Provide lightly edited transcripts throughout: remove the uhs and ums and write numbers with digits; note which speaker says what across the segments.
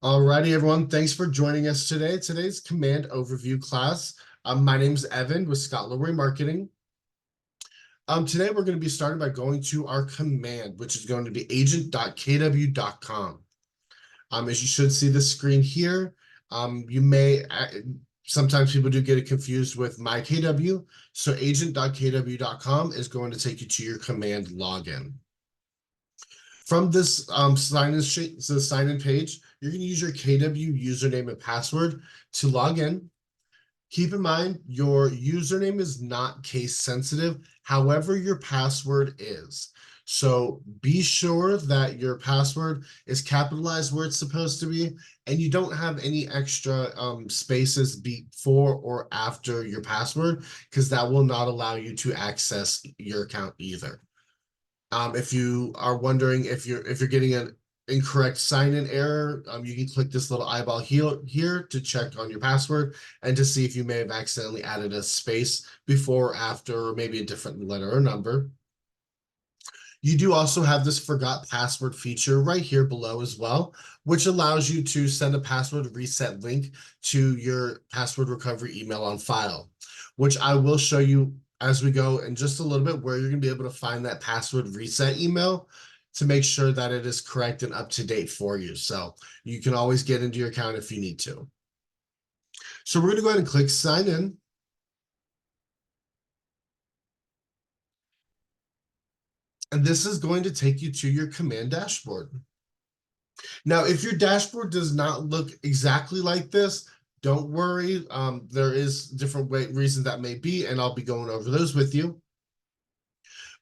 Speaker 1: Alrighty, everyone. Thanks for joining us today. Today's command overview class. My name is Evan with Scott Leroy Marketing. Today we're going to be starting by going to our command, which is going to be agent.kw.com. As you should see the screen here, you may sometimes people do get it confused with my KW. So agent.kw.com is going to take you to your command login. From this sign-in page, you're going to use your KW username and password to log in. Keep in mind, your username is not case sensitive. However, your password is. So be sure that your password is capitalized where it's supposed to be, and you don't have any extra spaces before or after your password, because that will not allow you to access your account either. If you are wondering if you're getting an incorrect sign-in error, you can click this little eyeball here to check on your password and to see if you may have accidentally added a space before or after, or maybe a different letter or number. You do also have this forgot password feature right here below as well, which allows you to send a password reset link to your password recovery email on file, which I will show you as we go in just a little bit, where you're going to be able to find that password reset email to make sure that it is correct and up to date for you. So you can always get into your account if you need to. So we're going to go ahead and click sign in. And this is going to take you to your command dashboard. Now, if your dashboard does not look exactly like this, don't worry. There is different reasons that may be, and I'll be going over those with you.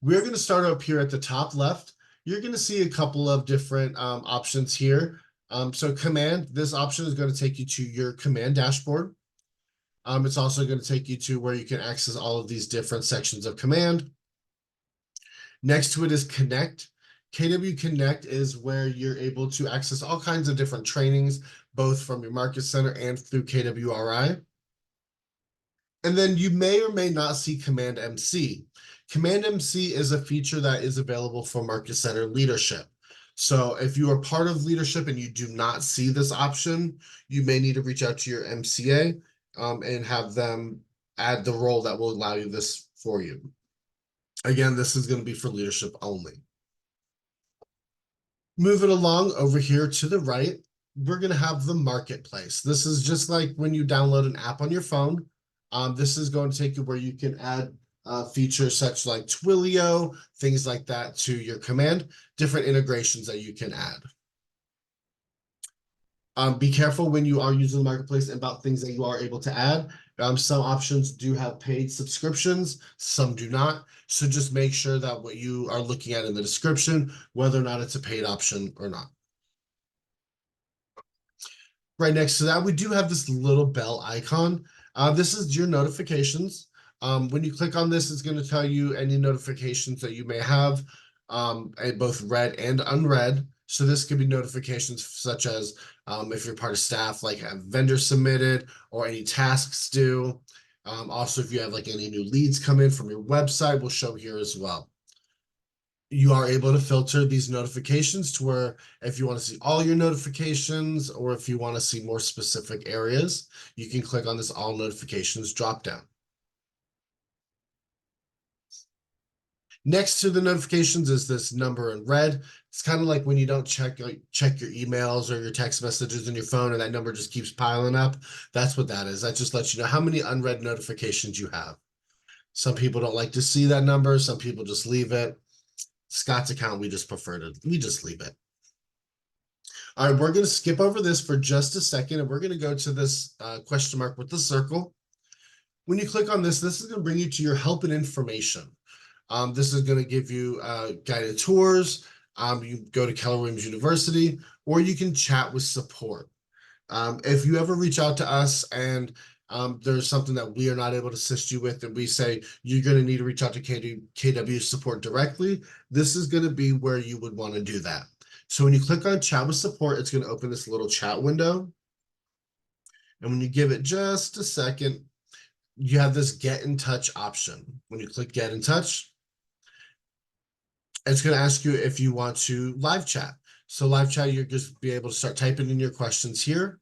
Speaker 1: We're going to start up here at the top left. You're going to see a couple of different options here. So command, this option is going to take you to your command dashboard. It's also going to take you to where you can access all of these different sections of command. Next to it is connect. KW Connect is where you're able to access all kinds of different trainings, both from your market center and through KWRI. And then you may or may not see Command MC. Command MC is a feature that is available for market center leadership. So if you are part of leadership and you do not see this option, you may need to reach out to your MCA and have them add the role that will allow you this for you. Again, this is going to be for leadership only. Moving along over here to the right, we're going to have the marketplace. This is just like when you download an app on your phone. This is going to take you where you can add features such like Twilio, things like that to your command, different integrations that you can add. Be careful when you are using the marketplace about things that you are able to add. Some options do have paid subscriptions, some do not. So just make sure that what you are looking at in the description, whether or not it's a paid option or not. Right next to that, we do have this little bell icon. This is your notifications. When you click on this, it's going to tell you any notifications that you may have, both read and unread. So this could be notifications such as if you're part of staff, like have vendors submitted or any tasks due. Also, if you have like any new leads come in from your website, will show here as well. You are able to filter these notifications to where if you want to see all your notifications or if you want to see more specific areas, you can click on this all notifications drop down. Next to the notifications is this number in red. It's kind of like when you don't check your emails or your text messages on your phone and that number just keeps piling up. That's what that is. That just lets you know how many unread notifications you have. Some people don't like to see that number. Some people just leave it. Scott's account, we just leave it. All right, we're going to skip over this for just a second, and we're going to go to this question mark with the circle. When you click on this, this is going to bring you to your help and information. This is going to give you guided tours. You go to Keller Williams University, or you can chat with support. If you ever reach out to us and there's something that we are not able to assist you with, and we say you're going to need to reach out to KW support directly, this is going to be where you would want to do that. So when you click on chat with support, it's going to open this little chat window. And when you give it just a second, you have this get in touch option. When you click get in touch, it's going to ask you if you want to live chat. So live chat, you'll just be able to start typing in your questions here.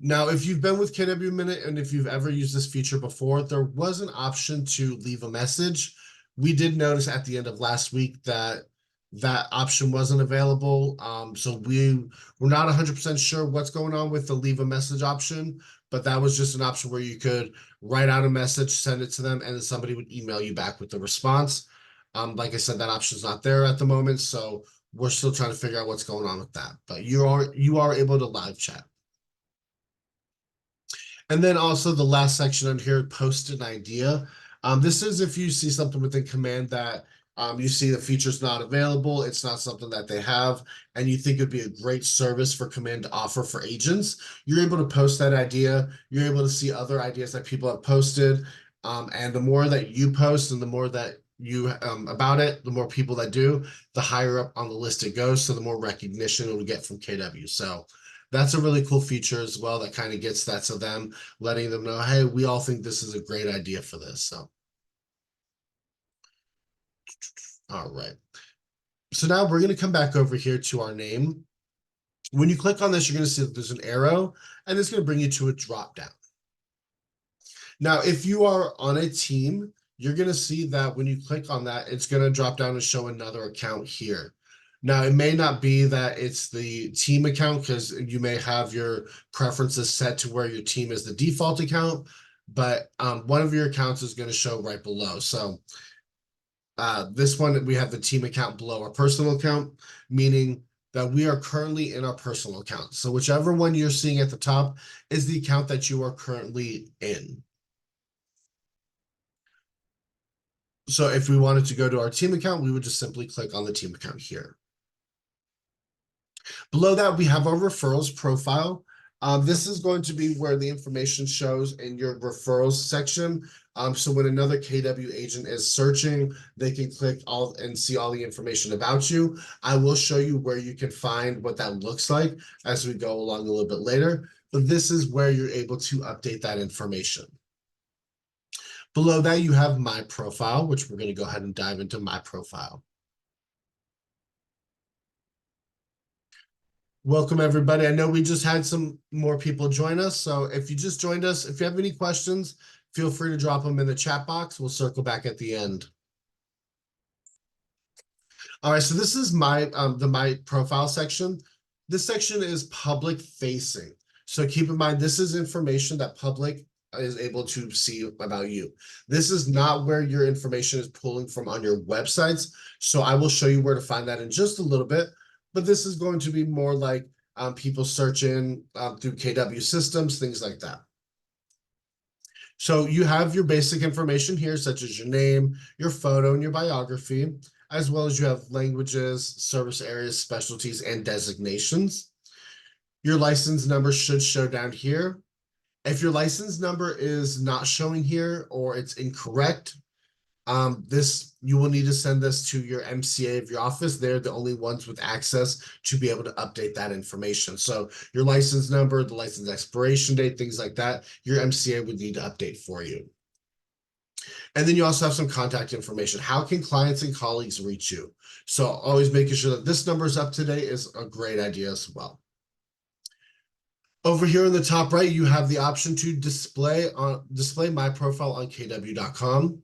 Speaker 1: Now, if you've been with KW Minute and if you've ever used this feature before, there was an option to leave a message. We did notice at the end of last week that that option wasn't available. So we're not 100% sure what's going on with the leave a message option, but that was just an option where you could write out a message, send it to them, and then somebody would email you back with the response. Like I said, that option's not there at the moment, so we're still trying to figure out what's going on with that. But you are able to live chat. And then also the last section on here, post an idea. This is if you see something within command that you see the feature's not available, it's not something that they have, and you think it'd be a great service for command to offer for agents, you're able to post that idea. You're able to see other ideas that people have posted. And the more that you post and the more that you about it, the more people that do, the higher up on the list it goes. So the more recognition it will get from KW. So that's a really cool feature as well that kind of gets that to them, letting them know, hey, we all think this is a great idea for this. So, all right. So now we're going to come back over here to our name. When you click on this, you're going to see that there's an arrow, and it's going to bring you to a drop down. Now, if you are on a team, you're going to see that when you click on that, it's going to drop down and show another account here. Now, it may not be that it's the team account because you may have your preferences set to where your team is the default account, but one of your accounts is going to show right below. So this one, we have the team account below our personal account, meaning that we are currently in our personal account. So whichever one you're seeing at the top is the account that you are currently in. So if we wanted to go to our team account, we would just simply click on the team account here. Below that, we have our referrals profile. This is going to be where the information shows in your referrals section. So when another KW agent is searching, they can click all and see all the information about you. I will show you where you can find what that looks like as we go along a little bit later, but this is where you're able to update that information. Below that, you have my profile, which we're going to go ahead and dive into my profile. Welcome, everybody. I know we just had some more people join us. So if you just joined us, if you have any questions, feel free to drop them in the chat box. We'll circle back at the end. All right, so this is my my profile section. This section is public facing. So keep in mind, this is information that public is able to see about you. This is not where your information is pulling from on your websites. So I will show you where to find that in just a little bit. But this is going to be more like people searching through KW systems, things like that. So you have your basic information here, such as your name, your photo, and your biography, as well as you have languages, service areas, specialties, and designations. Your license number should show down here. If your license number is not showing here or it's incorrect, you will need to send this to your MCA of your office. They're the only ones with access to be able to update that information. So your license number, the license expiration date, things like that, your MCA would need to update for you. And then you also have some contact information. How can clients and colleagues reach you? So always making sure that this number is up to date is a great idea as well. Over here in the top right, you have the option to display my profile on kw.com.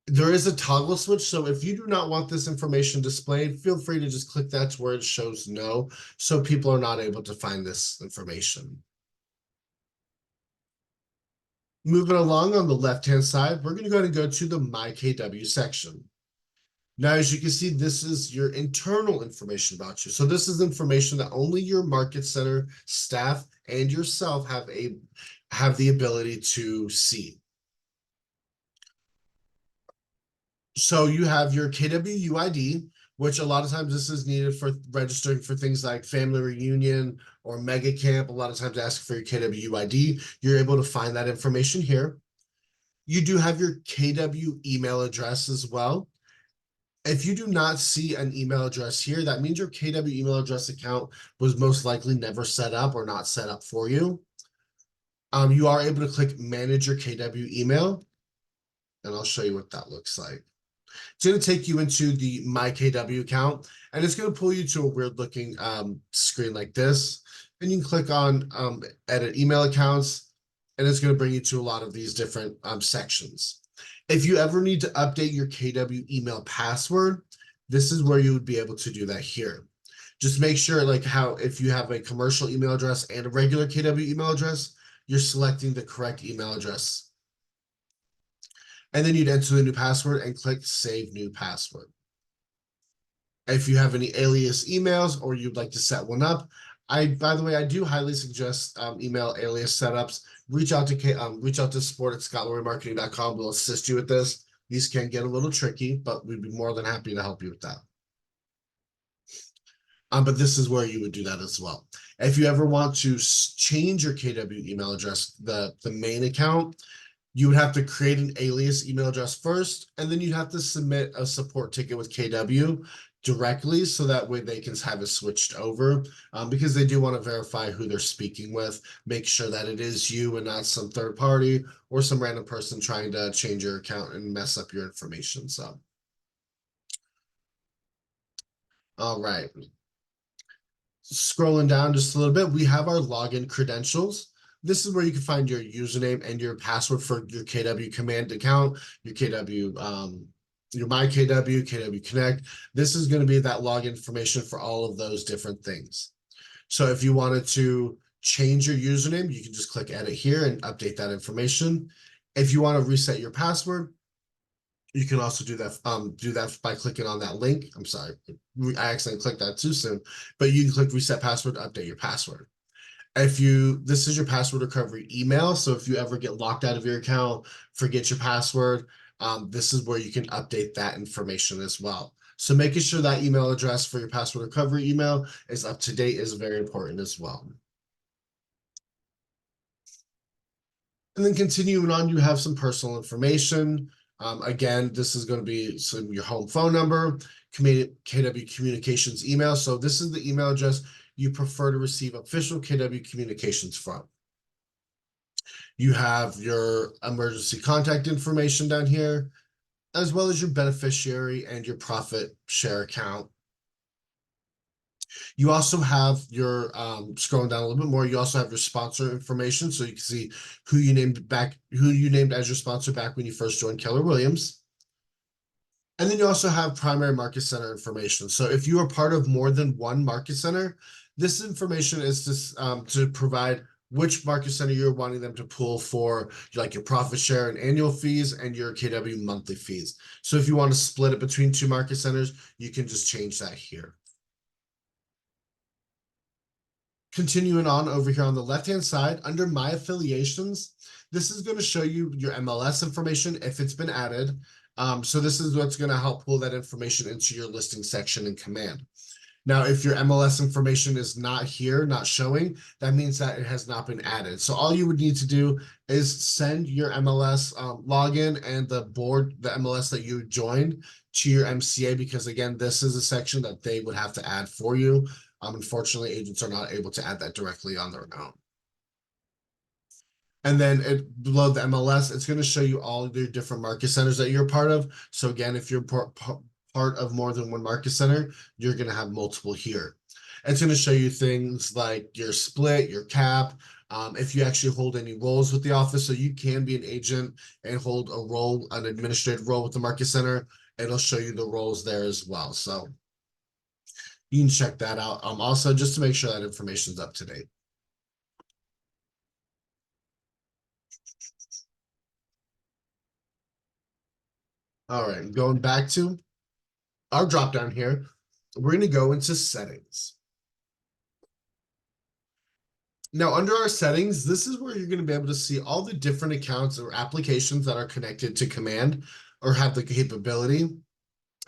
Speaker 1: There is a toggle switch, so if you do not want this information displayed, feel free to just click that to where it shows no, so people are not able to find this information. Moving along on the left-hand side, we're going to go ahead and go to the My KW section. Now, as you can see, this is your internal information about you. So this is information that only your market center staff and yourself have the ability to see. So you have your KWUID, which a lot of times this is needed for registering for things like family reunion or mega camp. A lot of times ask for your KWUID. You're able to find that information here. You do have your KW email address as well. If you do not see an email address here, that means your KW email address account was most likely never set up or not set up for you. You are able to click manage your KW email, and I'll show you what that looks like. It's going to take you into the My KW account, and it's going to pull you to a weird looking screen like this. And you can click on edit email accounts, and it's going to bring you to a lot of these different sections. If you ever need to update your KW email password, this is where you would be able to do that here. Just make sure, like how if you have a commercial email address and a regular KW email address, you're selecting the correct email address. And then you'd enter the new password and click Save New Password. If you have any alias emails or you'd like to set one up, by the way, I do highly suggest email alias setups. Reach out to support@scotlandremarketing.com. We'll assist you with this. These can get a little tricky, but we'd be more than happy to help you with that. But this is where you would do that as well. If you ever want to change your KW email address, the main account, you would have to create an alias email address first, and then you'd have to submit a support ticket with KW directly, so that way they can have it switched over, because they do want to verify who they're speaking with, make sure that it is you and not some third party or some random person trying to change your account and mess up your information. So, all right. Scrolling down just a little bit, we have our login credentials. This is where you can find your username and your password for your KW command account, your KW, your My KW, KW Connect. This is going to be that login information for all of those different things. So if you wanted to change your username, you can just click edit here and update that information. If you want to reset your password, you can also do that by clicking on that link. I'm sorry, I accidentally clicked that too soon, but you can click reset password to update your password. This is your password recovery email. So if you ever get locked out of your account, forget your password, this is where you can update that information as well. So making sure that email address for your password recovery email is up to date is very important as well. And then continuing on, you have some personal information. Again, this is going to be your home phone number, KW Communications email. So this is the email address you prefer to receive official KW communications from. You have your emergency contact information down here, as well as your beneficiary and your profit share account. You also have your, scrolling down a little bit more, you also have your sponsor information, so you can see who you named as your sponsor back when you first joined Keller Williams. And then you also have primary market center information. So if you are part of more than one market center, this information is to provide which market center you're wanting them to pull for, like your profit share and annual fees and your KW monthly fees. So if you want to split it between two market centers, you can just change that here. Continuing on over here on the left-hand side, under My Affiliations, this is going to show you your MLS information if it's been added. So this is what's going to help pull that information into your listing section in Command. Now, if your MLS information is not here, not showing, that means that it has not been added. So all you would need to do is send your MLS login and the MLS that you joined to your MCA, because again, this is a section that they would have to add for you. Unfortunately, agents are not able to add that directly on their own. And then below the MLS, it's going to show you all the different market centers that you're part of. So again, if you're part of more than one market center, you're going to have multiple here. It's going to show you things like your split, your cap, if you actually hold any roles with the office. So you can be an agent and hold a role, an administrative role with the market center. It'll show you the roles there as well. So you can check that out. Also, just to make sure that information is up to date. All right, going back to our drop down here, we're going to go into settings. Now, under our settings, this is where you're going to be able to see all the different accounts or applications that are connected to Command or have the capability.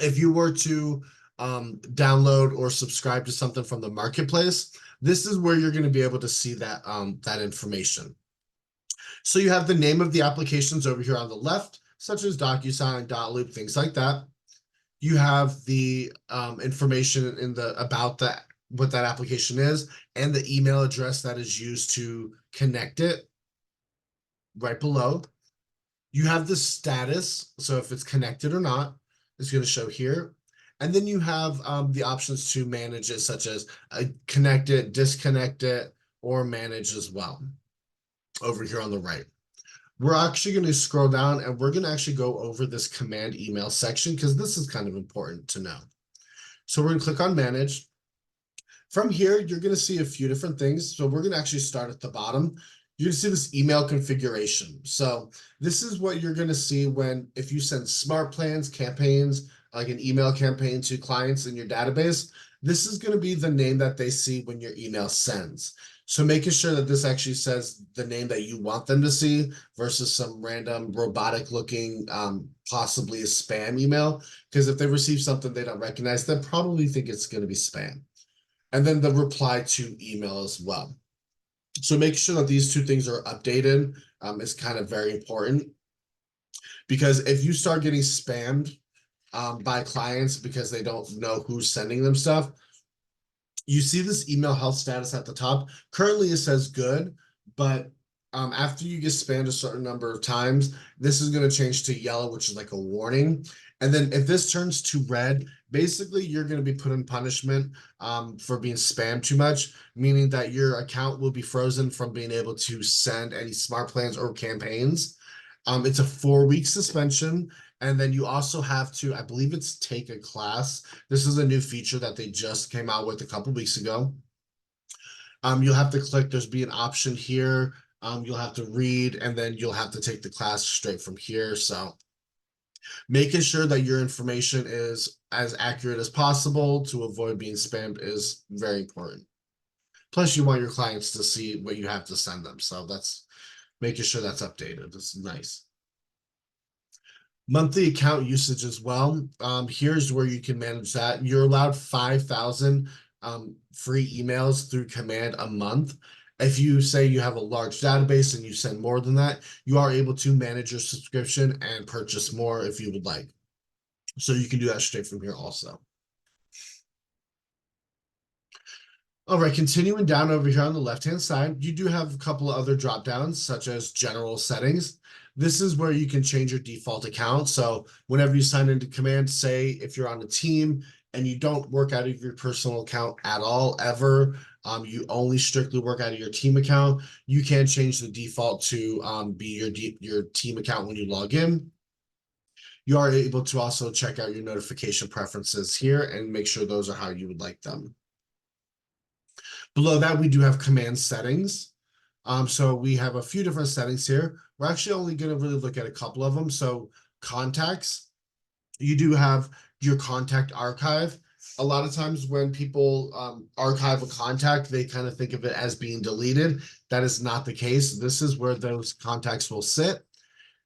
Speaker 1: If you were to download or subscribe to something from the marketplace, this is where you're going to be able to see that, that information. So you have the name of the applications over here on the left, such as DocuSign, Dotloop, things like that. You have the information in the about that, what that application is, and the email address that is used to connect it right below. You have the status, so if it's connected or not. is going to show here. And then you have the options to manage it, such as connect it, disconnect it, or manage as well over here on the right. We're actually going to scroll down and we're going to actually go over this command email section because this is kind of important to know. So we're going to click on manage. From here, you're going to see a few different things. So we're going to actually start at the bottom. You're going to see this email configuration. So this is what you're going to see if you send smart plans, campaigns, like an email campaign to clients in your database. This is going to be the name that they see when your email sends. So making sure that this actually says the name that you want them to see versus some random robotic looking, possibly a spam email. Because if they receive something they don't recognize, they'll probably think it's going to be spam. And then the reply to email as well. So make sure that these two things are updated is kind of very important. Because if you start getting spammed by clients because they don't know who's sending them stuff, you see this email health status at the top. Currently it says good, but after you get spammed a certain number of times, this is going to change to yellow, which is like a warning. And then if this turns to red, basically you're going to be put in punishment for being spammed too much, meaning that your account will be frozen from being able to send any smart plans or campaigns. It's a 4-week suspension. And then you also have to, I believe it's take a class. This is a new feature that they just came out with a couple weeks ago. You'll have to click, there's be an option here. You'll have to read, and then you'll have to take the class straight from here. So making sure that your information is as accurate as possible to avoid being spammed is very important. Plus, you want your clients to see what you have to send them. So that's making sure that's updated. This is nice. Monthly account usage as well. Here's where you can manage that. You're allowed 5,000 free emails through command a month. If you say you have a large database and you send more than that, you are able to manage your subscription and purchase more if you would like. So you can do that straight from here also. All right, continuing down over here on the left-hand side, you do have a couple of other drop downs, such as general settings. This is where you can change your default account. So whenever you sign into command, say if you're on a team and you don't work out of your personal account at all, ever, you only strictly work out of your team account, you can change the default to be your team account when you log in. You are able to also check out your notification preferences here and make sure those are how you would like them. Below that, we do have command settings. So we have a few different settings here. We're actually only going to really look at a couple of them. So contacts, you do have your contact archive. A lot of times when people archive a contact, they kind of think of it as being deleted. That is not the case. This is where those contacts will sit.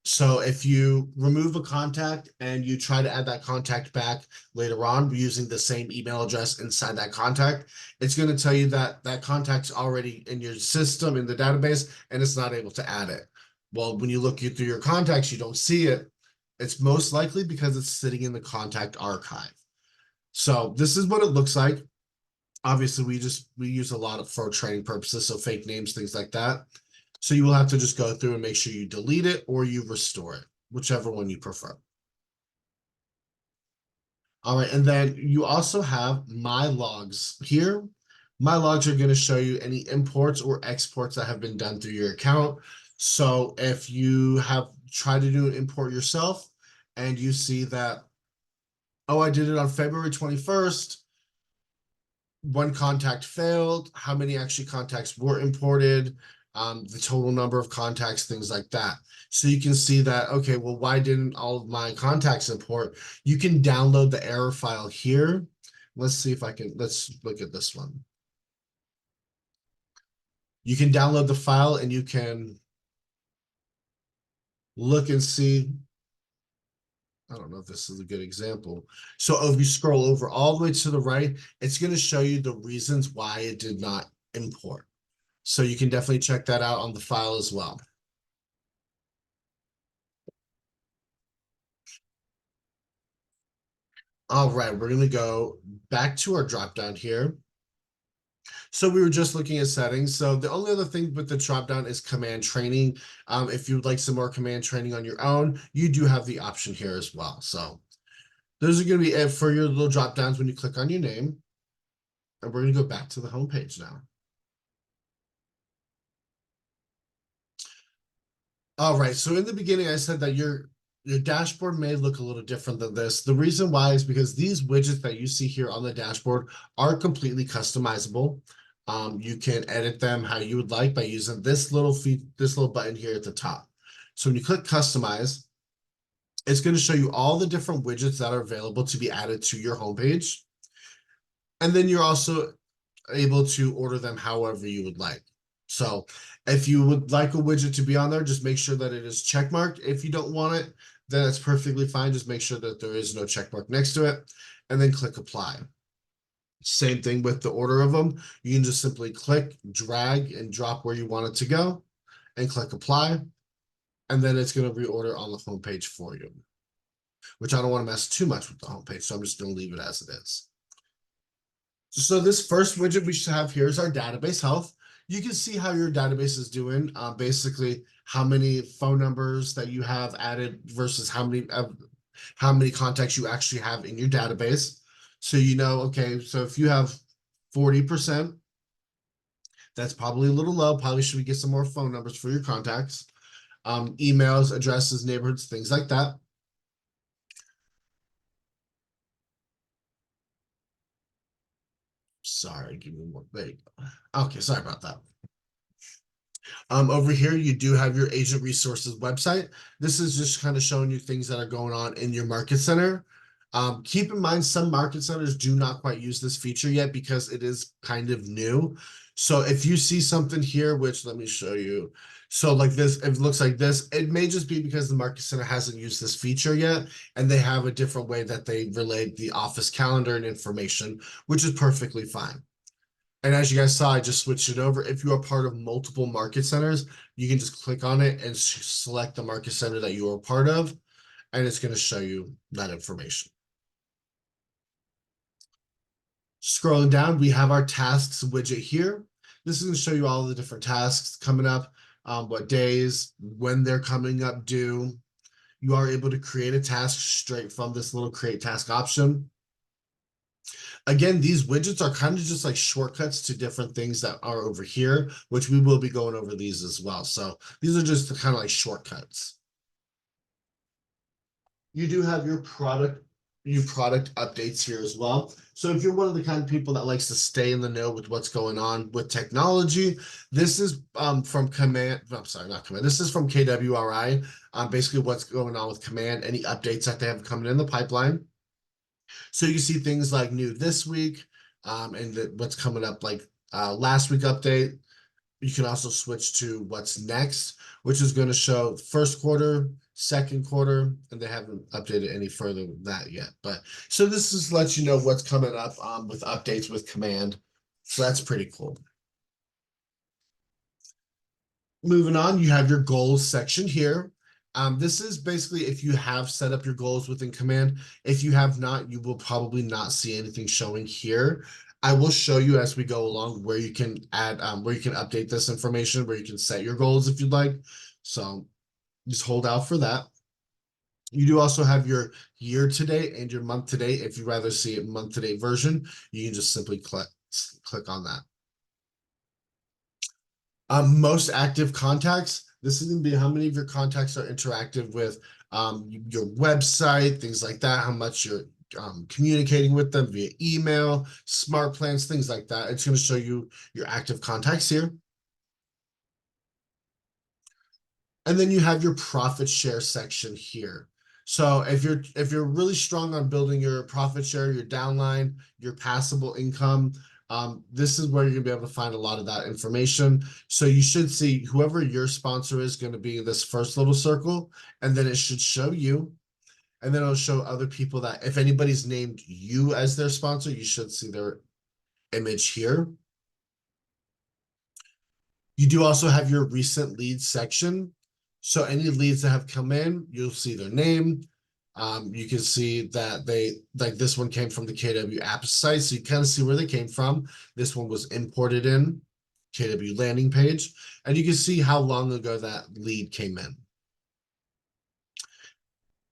Speaker 1: So if you remove a contact and you try to add that contact back later on using the same email address inside that contact, it's going to tell you that that contact's already in your system in the database and it's not able to add it. Well, when you look through your contacts, you don't see it. It's most likely because it's sitting in the contact archive. So this is what it looks like. Obviously, we use a lot of for training purposes, so fake names, things like that. So you will have to just go through and make sure you delete it or you restore it, whichever one you prefer. All right, and then you also have My Logs here. My Logs are going to show you any imports or exports that have been done through your account. So if you have tried to do an import yourself and you see that, oh, I did it on February 21st, one contact failed, how many actually contacts were imported, the total number of contacts, things like that. So you can see that, okay, well, why didn't all of my contacts import? You can download the error file here. Let's see if I can, let's look at this one. You can download the file and you can look and see. I don't know if this is a good example. So if you scroll over all the way to the right, it's going to show you the reasons why it did not import. So you can definitely check that out on the file as well. All right, we're going to go back to our drop down here. So we were just looking at settings. So the only other thing with the drop down is command training. If you would like some more command training on your own, you do have the option here as well. So Those are going to be it for your little drop downs when you click on your name. And we're going to go back to the home page now. All right, so in the beginning, I said that your dashboard may look a little different than this. The reason why is because these widgets that you see here on the dashboard are completely customizable. You can edit them how you would like by using this little button here at the top. So when you click customize, it's going to show you all the different widgets that are available to be added to your homepage. And then you're also able to order them however you would like. So if you would like a widget to be on there, just make sure that it is checkmarked. If you don't want it, then it's perfectly fine. Just make sure that there is no checkmark next to it, and then click apply. Same thing with the order of them. You can just simply click, drag, and drop where you want it to go, and click apply, and then it's going to reorder on the homepage for you, which I don't want to mess too much with the homepage, so I'm just going to leave it as it is. So this first widget we should have here is our database health. You can see how your database is doing, basically how many phone numbers that you have added versus how many contacts you actually have in your database. So you know, okay, so if you have 40%, that's probably a little low. Probably should we get some more phone numbers for your contacts, emails, addresses, neighborhoods, things like that. Sorry, give me one. There you go. Okay, sorry about that. Over here, you do have your agent resources website. This is just kind of showing you things that are going on in your market center. Keep in mind, some market centers do not quite use this feature yet because it is kind of new. So if you see something here, which let me show you. So like this, if it looks like this, it may just be because the market center hasn't used this feature yet, and they have a different way that they relay the office calendar and information, which is perfectly fine. And as you guys saw, I just switched it over. If you are part of multiple market centers, you can just click on it and select the market center that you are part of, and it's going to show you that information. Scrolling down, we have our tasks widget here. This is going to show you all the different tasks coming up, what days, when they're coming up due. You are able to create a task straight from this little create task option. Again, these widgets are kind of just like shortcuts to different things that are over here, which we will be going over these as well. So these are just the kind of like shortcuts. You do have your product updates here as well. So if you're one of the kind of people that likes to stay in the know with what's going on with technology, this is from Command. I'm sorry, not Command. This is from KWRI. Basically what's going on with Command, any updates that they have coming in the pipeline. So you see things like new this week, and what's coming up like last week update. You can also switch to what's next, which is going to show first quarter, second quarter, and they haven't updated any further than that yet. But so this just lets you know what's coming up with updates with Command. So that's pretty cool. Moving on, you have your goals section here. This is basically if you have set up your goals within Command. If you have not, you will probably not see anything showing here. I will show you as we go along where you can add, where you can update this information, where you can set your goals if you'd like. So just hold out for that. You do also have your year to date and your month to date. If you rather see a month to date version, you can just simply click on that. Most active contacts. This is going to be how many of your contacts are interactive with your website, things like that, how much you're communicating with them via email, smart plans, things like that. It's going to show you your active contacts here. And then you have your profit share section here. So if you're really strong on building your profit share, your downline, your passable income, this is where you're gonna be able to find a lot of that information. So you should see whoever your sponsor is going to be this first little circle, and then it should show you, and then it'll show other people that if anybody's named you as their sponsor, you should see their image here. You do also have your recent leads section. So any leads that have come in, you'll see their name. You can see that they, like this one came from the KW app site. So you kind of see where they came from. This one was imported in KW landing page. And you can see how long ago that lead came in.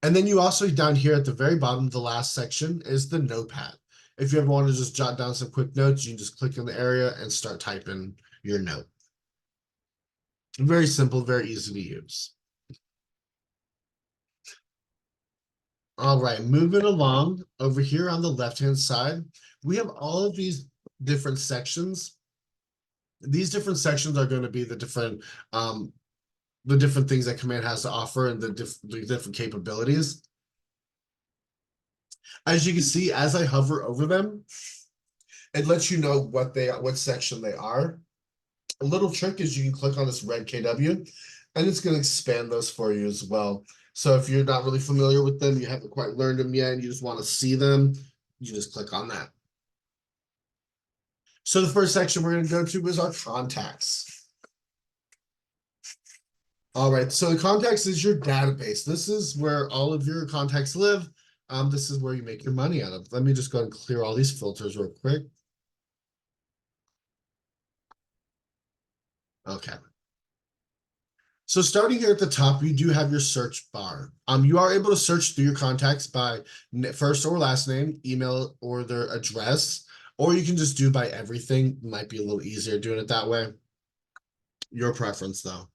Speaker 1: And then you also down here at the very bottom, the last section is the notepad. If you ever want to just jot down some quick notes, you can just click in the area and start typing your note. Very simple, very easy to use. All right, moving along over here on the left-hand side, we have all of these different sections. These different sections are going to be the different things that Command has to offer and the different capabilities. As you can see, as I hover over them, it lets you know what section they are. A little trick is you can click on this red KW and it's going to expand those for you as well. So if you're not really familiar with them, you haven't quite learned them yet, and you just want to see them, you just click on that. So the first section we're going to go to is our contacts. All right, so the contacts is your database. This is where all of your contacts live. This is where you make your money out of. Let me just go and clear all these filters real quick. Okay. So starting here at the top, you do have your search bar. You are able to search through your contacts by first or last name, email, or their address, or you can just do by everything. Might be a little easier doing it that way. Your preference though.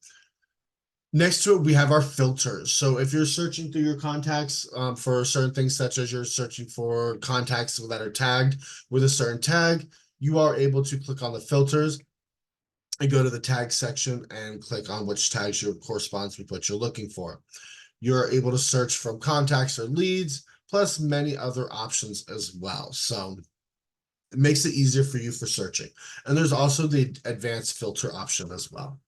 Speaker 1: Next to it, we have our filters. So if you're searching through your contacts for certain things, such as you're searching for contacts that are tagged with a certain tag, you are able to click on the filters and go to the tag section and click on which tags corresponds with what you're looking for. You're able to search from contacts or leads, plus many other options as well. So it makes it easier for you for searching. And there's also the advanced filter option as well.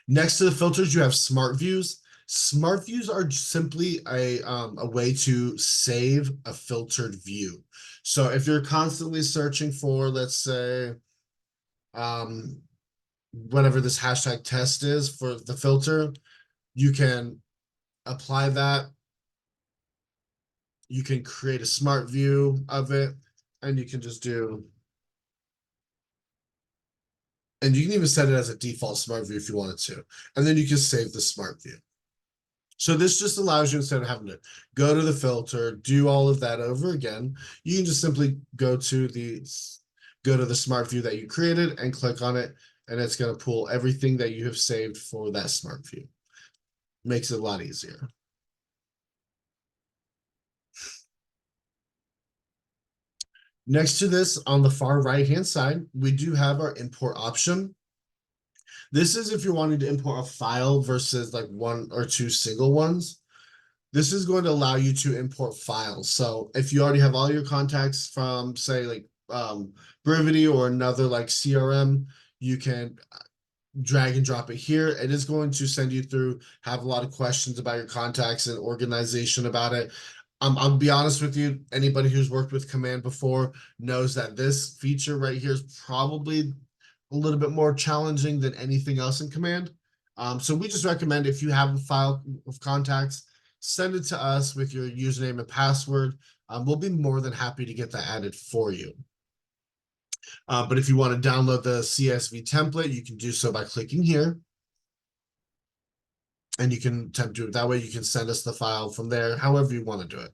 Speaker 1: Next to the filters, you have smart views. Smart views are simply a way to save a filtered view. So if you're constantly searching for, let's say, whatever this hashtag test is for the filter, you can apply that. You can create a smart view of it, and you can just do, and you can even set it as a default smart view if you wanted to, and then you can save the smart view. So this just allows you, instead of having to go to the filter, do all of that over again, you can just simply go to the smart view that you created and click on it, and it's going to pull everything that you have saved for that smart view. Makes it a lot easier. Next to this, on the far right-hand side, we do have our import option. This is if you're wanting to import a file versus like one or two single ones. This is going to allow you to import files. So if you already have all your contacts from, say, like Brivity or another like CRM, you can drag and drop it here. It is going to send you through, have a lot of questions about your contacts and organization about it. I'll be honest with you, anybody who's worked with Command before knows that this feature right here is probably a little bit more challenging than anything else in Command. So we just recommend, if you have a file of contacts, send it to us with your username and password. We'll be more than happy to get that added for you. But if you want to download the CSV template, you can do so by clicking here. And you can do it that way. You can send us the file from there, however you want to do it.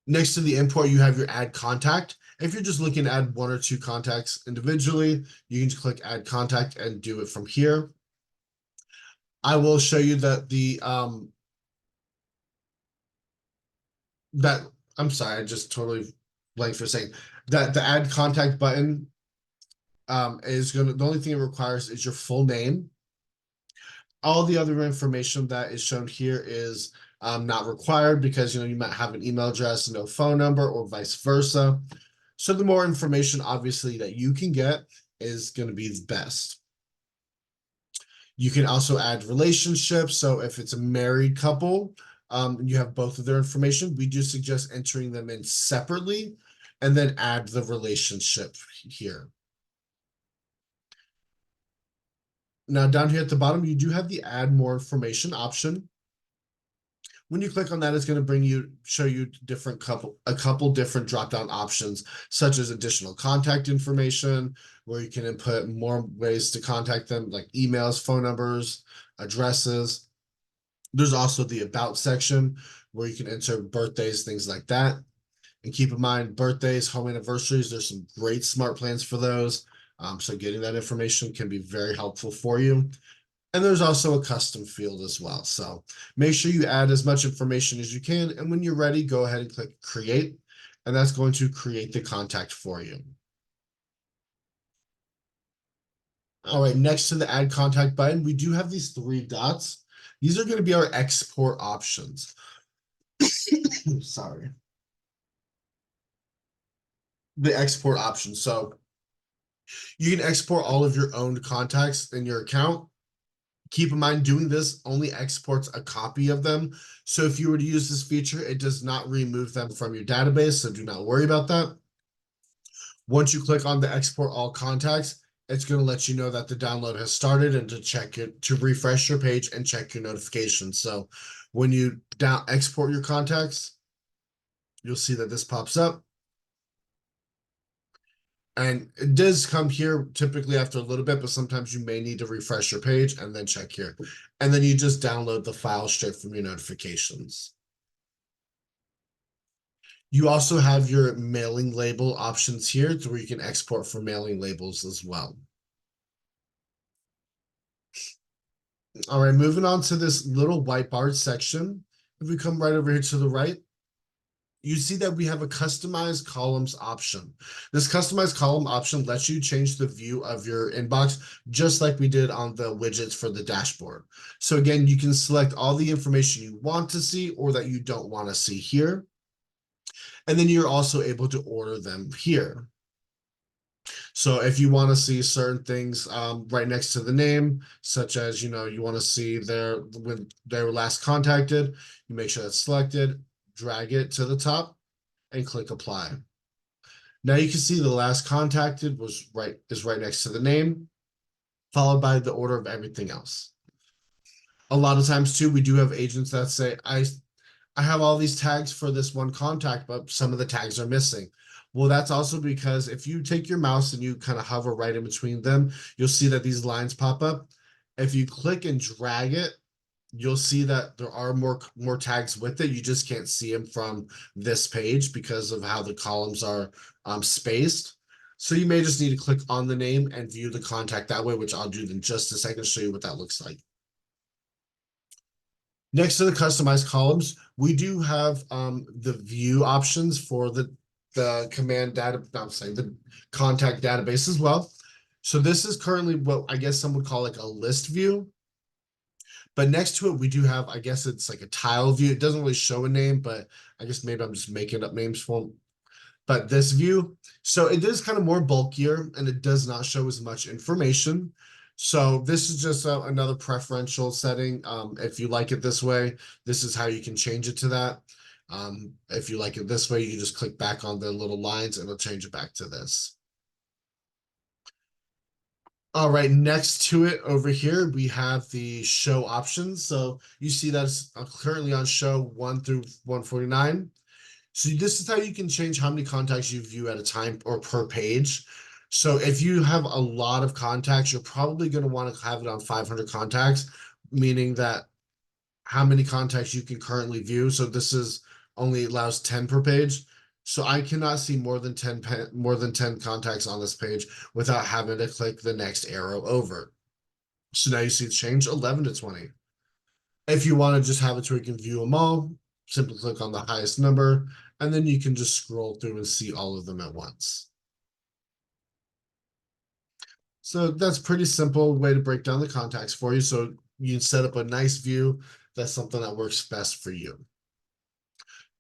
Speaker 1: Next to the import, you have your add contact. If you're just looking to add one or two contacts individually, you can just click add contact and do it from here. I will show you that I'm sorry, I just totally blanked for a second. That the add contact button the only thing it requires is your full name. All the other information that is shown here is not required, because you might have an email address and no phone number, or vice versa. So the more information obviously that you can get is going to be the best. You can also add relationships. So if it's a married couple, you have both of their information, we do suggest entering them in separately and then add the relationship here. Now down here at the bottom, you do have the add more information option. When you click on that, it's going to show you a couple different drop-down options, such as additional contact information, where you can input more ways to contact them, like emails, phone numbers, addresses. There's also the about section where you can enter birthdays, things like that. And keep in mind, birthdays, home anniversaries, there's some great smart plans for those. So getting that information can be very helpful for you. And there's also a custom field as well. So make sure you add as much information as you can. And when you're ready, go ahead and click create. And that's going to create the contact for you. All right, next to the add contact button, we do have these three dots. These are going to be our export options. Sorry. The export option. So you can export all of your owned contacts in your account. Keep in mind, doing this only exports a copy of them. So if you were to use this feature, it does not remove them from your database. So do not worry about that. Once you click on the export all contacts, it's going to let you know that the download has started and to check it, to refresh your page and check your notifications. So when you export your contacts, you'll see that this pops up. And it does come here typically after a little bit, but sometimes you may need to refresh your page and then check here. And then you just download the file straight from your notifications. You also have your mailing label options here where you can export for mailing labels as well. All right, moving on to this little white bar section. If we come right over here to the right, you see that we have a customized columns option. This customized column option lets you change the view of your inbox, just like we did on the widgets for the dashboard. So again, you can select all the information you want to see or that you don't want to see here. And then you're also able to order them here. So if you want to see certain things right next to the name, such as, you want to see when they were last contacted, you make sure that's selected, drag it to the top and click apply. Now you can see the last contacted is right next to the name, followed by the order of everything else. A lot of times too, we do have agents that say, I have all these tags for this one contact, but some of the tags are missing. Well, that's also because if you take your mouse and you kind of hover right in between them, you'll see that these lines pop up. If you click and drag it, you'll see that there are more tags with it. You just can't see them from this page because of how the columns are spaced. So you may just need to click on the name and view the contact that way, which I'll do in just a second to show you what that looks like. Next to the customized columns, we do have the view options for the command data, I'm saying the contact database as well. So this is currently what I guess some would call like a list view. But next to it, we do have, I guess it's like a tile view. It doesn't really show a name, but I guess maybe I'm just making up names for them. But this view, so it is kind of more bulkier and it does not show as much information. So this is just another preferential setting. If you like it this way, this is how you can change it to that. If you like it this way, you can just click back on the little lines and it'll change it back to this. All right, next to it over here, we have the show options. So you see that's currently on show 1 through 149. So this is how you can change how many contacts you view at a time or per page. So if you have a lot of contacts, you're probably going to want to have it on 500 contacts, meaning that how many contacts you can currently view. So this is only allows 10 per page. So I cannot see more than 10 contacts on this page without having to click the next arrow over. So now you see it's changed 11 to 20. If you want to just have it so you can view them all, simply click on the highest number, and then you can just scroll through and see all of them at once. So that's pretty simple way to break down the contacts for you. So you can set up a nice view. That's something that works best for you.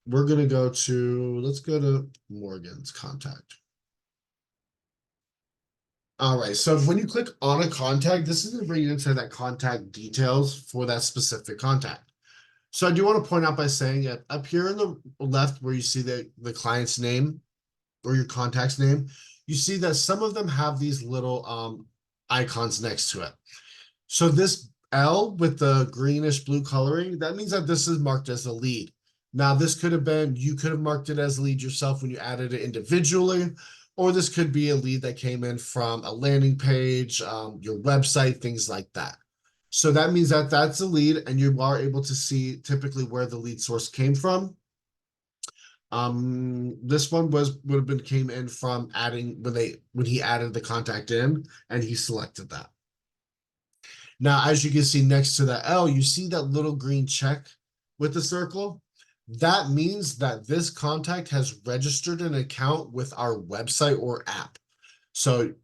Speaker 1: We're going to let's go to Morgan's contact. All right, so when you click on a contact, this is going to bring you into that contact details for that specific contact. So I do want to point out by saying that up here in the left where you see the client's name or your contact's name, you see that some of them have these little icons next to it. So this L with the greenish blue coloring, that means that this is marked as a lead. Now, this could have been, you could have marked it as a lead yourself when you added it individually, or this could be a lead that came in from a landing page, your website, things like that. So that means that that's a lead, and you are able to see typically where the lead source came from. This one would have been came in from adding when he added the contact in and he selected that. Now, as you can see next to that L, you see that little green check with the circle. That means that this contact has registered an account with our website or app. So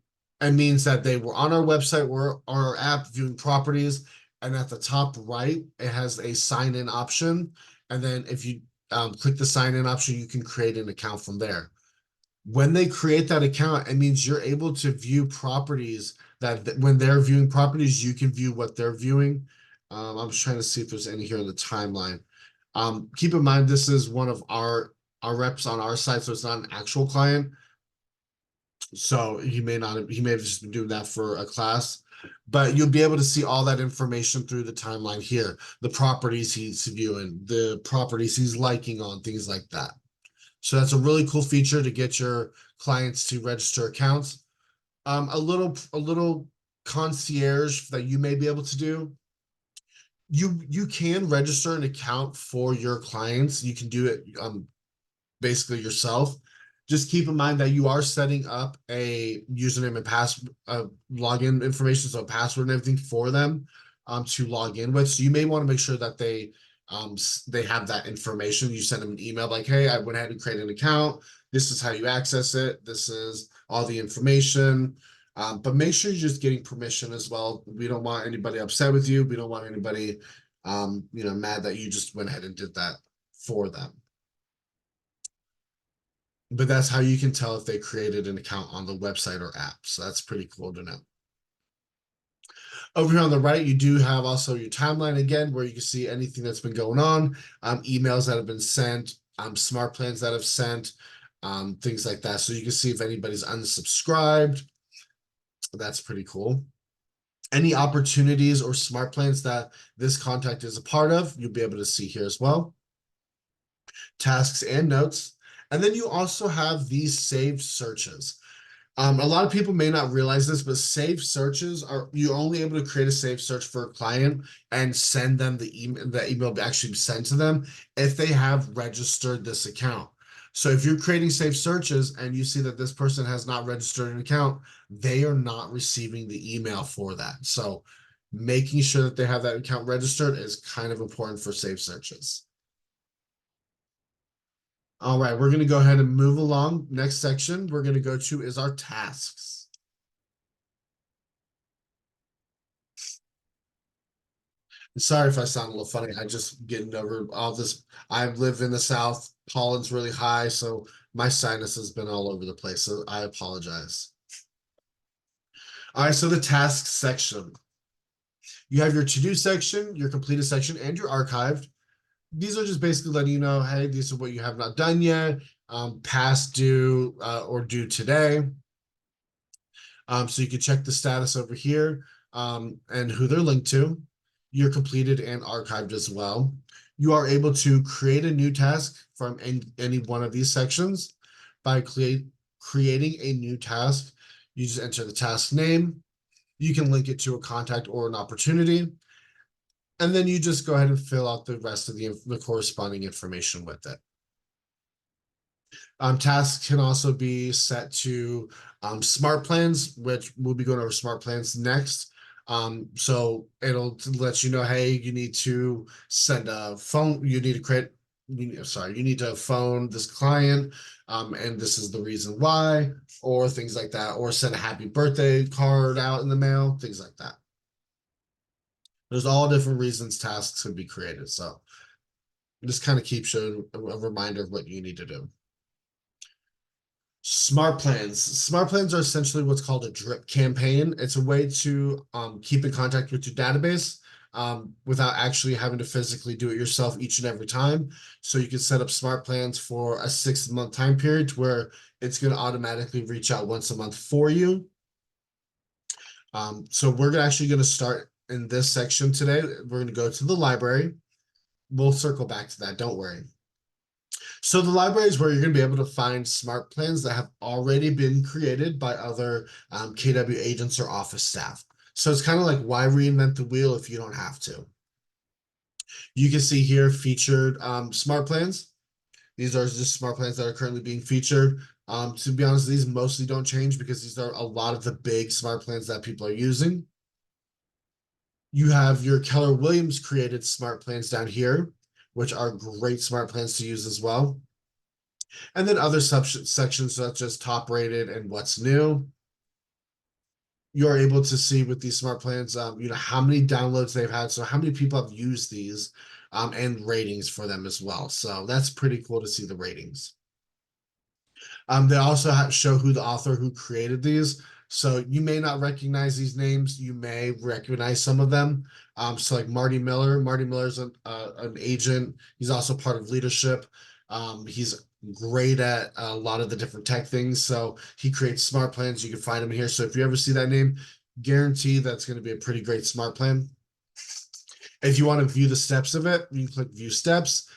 Speaker 1: it means that they were on our website or our app viewing properties, and at the top right, it has a sign in option. And then if you click the sign in option, you can create an account from there. When they create that account, it means you're able to view properties that when they're viewing properties, you can view what they're viewing. I'm just trying to see if there's any here in the timeline. Keep in mind, this is one of our reps on our side, so it's not an actual client. So he may have just been doing that for a class, but you'll be able to see all that information through the timeline here, the properties he's viewing, the properties he's liking on, things like that. So that's a really cool feature to get your clients to register accounts. A little concierge that you may be able to do. You can register an account for your clients. You can do it basically yourself. Just keep in mind that you are setting up a username and login information, so a password and everything for them to log in with. So you may want to make sure that they have that information. You send them an email like, hey, I went ahead and created an account. This is how you access it. This is all the information. But make sure you're just getting permission as well. We don't want anybody upset with you. We don't want anybody mad that you just went ahead and did that for them. But that's how you can tell if they created an account on the website or app. So that's pretty cool to know. Over here on the right, you do have also your timeline again, where you can see anything that's been going on, emails that have been sent, smart plans that have sent, things like that. So you can see if anybody's unsubscribed. That's pretty cool. Any opportunities or smart plans that this contact is a part of, you'll be able to see here as well. Tasks and notes. And then you also have these saved searches. A lot of people may not realize this, but saved searches are you're only able to create a saved search for a client and send them the email actually sent to them if they have registered this account. So if you're creating saved searches and you see that this person has not registered an account, they are not receiving the email for that. So making sure that they have that account registered is kind of important for saved searches. All right, we're going to go ahead and move along. Next section we're going to go to is our tasks. Sorry if I sound a little funny. I just getting over all this. I live in the South. Pollen's really high, so my sinus has been all over the place. So I apologize. All right, so the tasks section. You have your to-do section, your completed section, and your archived. These are just basically letting you know, hey, these are what you have not done yet, past due or due today. So you can check the status over here and who they're linked to. You're completed and archived as well. You are able to create a new task from any one of these sections by creating a new task. You just enter the task name. You can link it to a contact or an opportunity. And then you just go ahead and fill out the rest of the corresponding information with it. Tasks can also be set to smart plans, which we'll be going over smart plans next. So it'll let you know, hey, you need to send a phone, you need to phone this client, and this is the reason why, or things like that, or send a happy birthday card out in the mail, things like that. There's all different reasons tasks could be created. So just kind of keeps you a reminder of what you need to do. Smart plans. Smart plans are essentially what's called a drip campaign. It's a way to keep in contact with your database without actually having to physically do it yourself each and every time. So you can set up smart plans for a 6-month time period where it's going to automatically reach out once a month for you. So we're actually going to start in this section today. We're going to go to the library. We'll circle back to that. Don't worry. So the library is where you're going to be able to find smart plans that have already been created by other KW agents or office staff. So it's kind of like, why reinvent the wheel if you don't have to? You can see here featured smart plans. These are just smart plans that are currently being featured. To be honest, these mostly don't change because these are a lot of the big smart plans that people are using. You have your Keller Williams created smart plans down here, which are great smart plans to use as well. And then other sections such as top rated and what's new. You're able to see with these smart plans, how many downloads they've had, so how many people have used these, and ratings for them as well. So that's pretty cool to see the ratings. They also show who the author who created these. So you may not recognize these names. You may recognize some of them. So like Marty Miller. Marty Miller's an agent. He's also part of leadership. He's great at a lot of the different tech things. So he creates smart plans. You can find him here. So if you ever see that name, guarantee that's going to be a pretty great smart plan. If you want to view the steps of it, you can click view steps,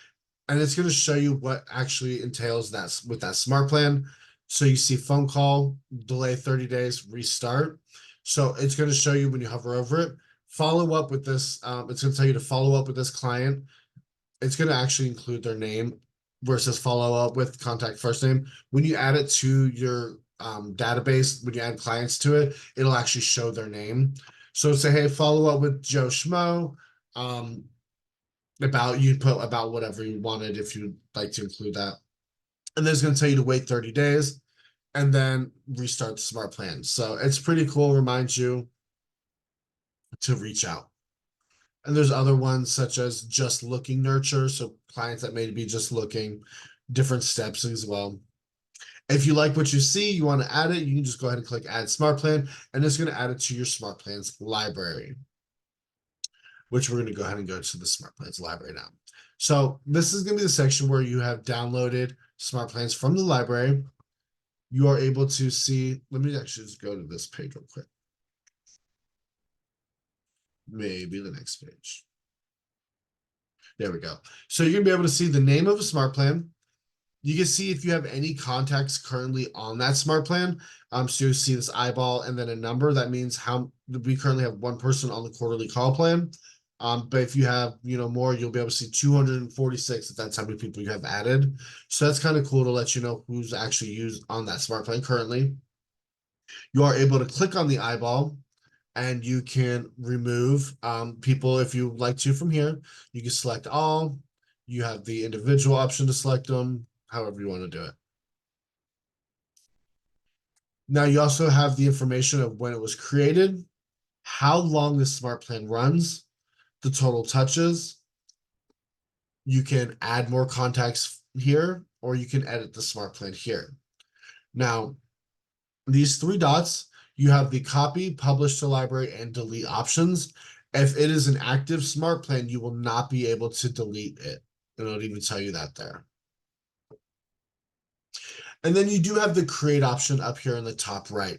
Speaker 1: and it's going to show you what actually entails that with that smart plan. So you see phone call, delay 30 days, restart. So it's going to show you when you hover over it, follow up with this. It's going to tell you to follow up with this client. It's going to actually include their name versus follow up with contact first name. When you add it to your database, when you add clients to it, it'll actually show their name. So say, hey, follow up with Joe Schmo. About you'd put about whatever you wanted if you'd like to include that. And then it's going to tell you to wait 30 days and then restart the smart plan. So it's pretty cool, reminds you to reach out. And there's other ones such as just looking nurture. So clients that may be just looking, different steps as well. If you like what you see, you want to add it, you can just go ahead and click add smart plan, and it's going to add it to your smart plans library, which we're going to go ahead and go to the smart plans library now. So this is going to be the section where you have downloaded smart plans from the library. You are able to see, let me actually just go to this page real quick. Maybe the next page. There we go. So you're gonna be able to see the name of a smart plan. You can see if you have any contacts currently on that smart plan. So you see this eyeball and then a number. That means how we currently have one person on the quarterly call plan. But if you have, more, you'll be able to see 246 if that's how many people you have added. So that's kind of cool to let you know who's actually used on that smart plan currently. You are able to click on the eyeball and you can remove people if you like to from here. You can select all. You have the individual option to select them, however you want to do it. Now you also have the information of when it was created, how long the smart plan runs, the total touches. You can add more contacts here, or you can edit the smart plan here. Now, these three dots, you have the copy, publish to library, and delete options. If it is an active smart plan, you will not be able to delete it. It'll even tell you that there. And then you do have the create option up here in the top right.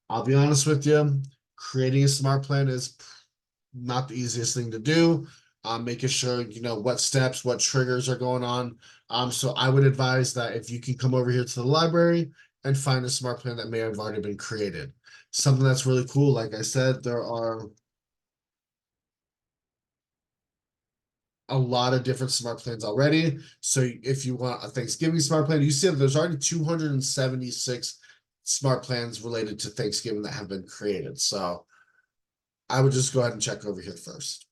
Speaker 1: I'll be honest with you, creating a smart plan is not the easiest thing to do. Making sure you know what steps, what triggers are going on. So I would advise that if you can come over here to the library and find a smart plan that may have already been created. Something that's really cool, like I said, there are a lot of different smart plans already. So if you want a Thanksgiving smart plan, you see that there's already 276 smart plans related to Thanksgiving that have been created. So I would just go ahead and check over here first.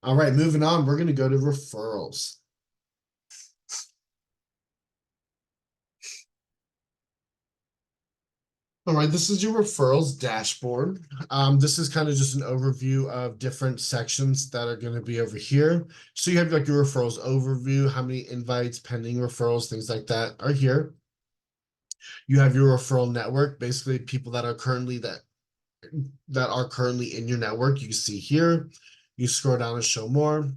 Speaker 1: All right, moving on, we're going to go to referrals. All right, this is your referrals dashboard. This is kind of just an overview of different sections that are going to be over here. So you have like your referrals overview, how many invites, pending referrals, things like that are here. You have your referral network, basically people that are currently in your network. You can see here. You scroll down and show more,